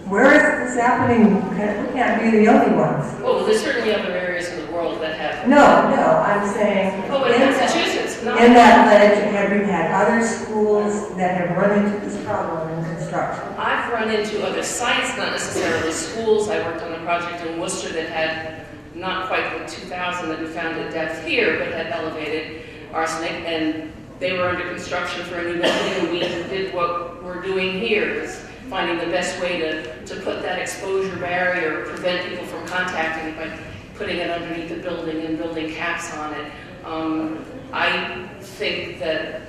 Where is this happening? We can't be the only ones. Oh, there's certainly other areas in the world that have. No, I'm saying. Oh, in Massachusetts, no. In that ledge, have you had other schools that have run into this problem in construction? I've run into other sites, not necessarily schools. I worked on a project in Worcester that had not quite the 2,000 that we found at depth here, but had elevated arsenic, and they were under construction for a new building, and we did what we're doing here, is finding the best way to put that exposure barrier, prevent people from contacting it by putting it underneath the building and building caps on it. I think that,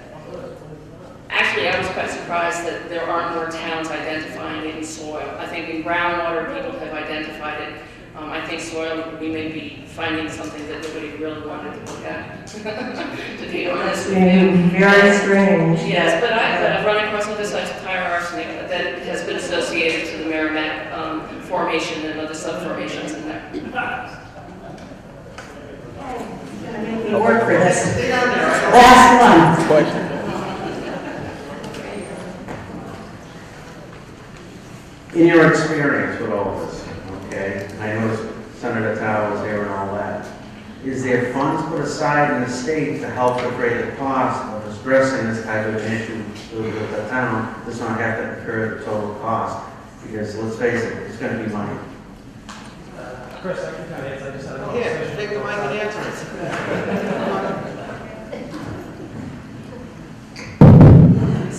actually I was quite surprised that there aren't more towns identifying it in soil. I think in groundwater people have identified it. I think soil, we may be finding something that nobody really wanted to look at, to be honest with you. Very strange. Yes, but I've run across other sites with higher arsenic that has been associated to the Merrimack formation and other subformations in there. You work for this. Last one. In your experience with all this, okay, I noticed Senator Tao was there and all that. Is there funds put aside in the state to help defray the cost of addressing this type of an issue so that the town does not have to incur the total cost? Because let's face it, it's going to be money. Chris, I can kind of answer. I just had a Yeah, conversation. maybe Mike can answer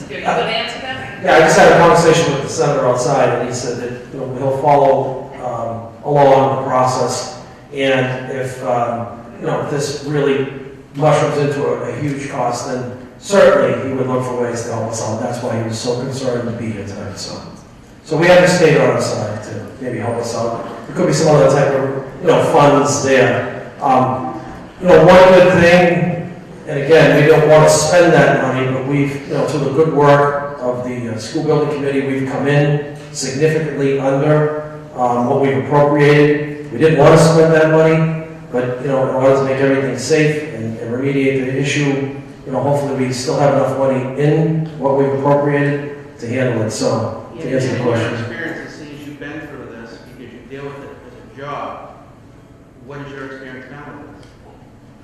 Are you going to answer that? Yeah, I just had a conversation with the senator outside, and he said that he'll follow along the process, and if if this really mushrooms into a huge cost, then certainly he would look for ways to help us out. That's why he was so concerned to be here tonight. So we have the state on our side to maybe help us out. There could be some other type of funds there. One good thing And again, we don't want to spend that money, but we've, through the good work of the school building committee, we've come in significantly under what we've appropriated. We didn't want to spend that money, but, in order to make everything safe and remediate the issue, hopefully we still have enough money in what we've appropriated to handle it. So, to answer the question. Your experience, it seems you've been through this because you deal with it as a job. What is your experience now with this?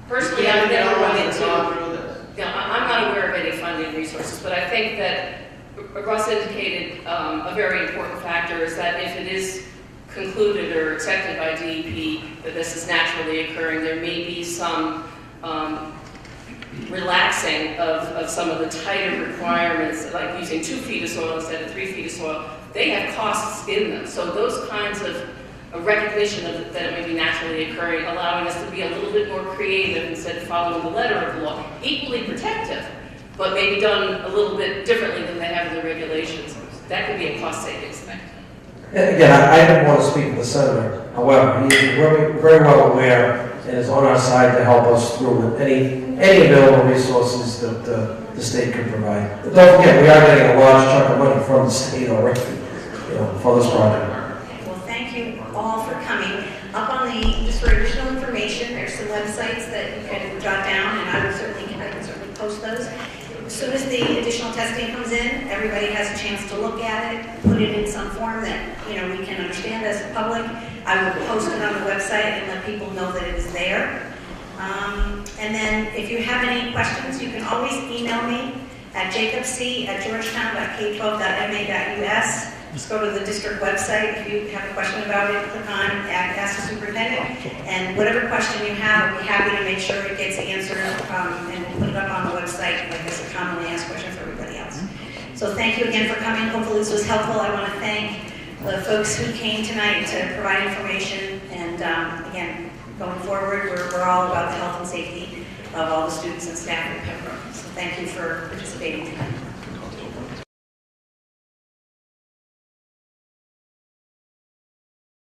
Personally, I've never run into, I'm not aware of any funding resources, but I think that Russ indicated a very important factor is that if it is concluded or accepted by DEP that this is naturally occurring, there may be some relaxing of some of the tighter requirements, like using 2 feet of soil instead of 3 feet of soil. They have costs in them. So those kinds of a recognition of that it may be naturally occurring, allowing us to be a little bit more creative instead of following the letter of the law. Equally protective, but maybe done a little bit differently than they have in the regulations. That could be a cost savings thing. And again, I didn't want to speak for the senator. However, he is very well aware and is on our side to help us through with any available resources that the state could provide. But don't forget, we are getting a large chunk of money from the state already, for this project. Well, thank you all for coming. Up on just for additional information, there's some websites that you can jot down, and I can certainly post those. As soon as the additional testing comes in, everybody has a chance to look at it, put it in some form that we can understand as a public. I will post it on the website and let people know that it is there. And then if you have any questions, you can always email me at jacobc@georgetown.k12.ma.us. Just go to the district website. If you have a question about it, click on Ask the Superintendent. And whatever question you have, I'll be happy to make sure it gets answered and put it up on the website like it's a commonly asked question for everybody else. So thank you again for coming. Hopefully this was helpful. I want to thank the folks who came tonight to provide information. And again, going forward, we're all about the health and safety of all the students and staff at Pembroke. So thank you for participating tonight.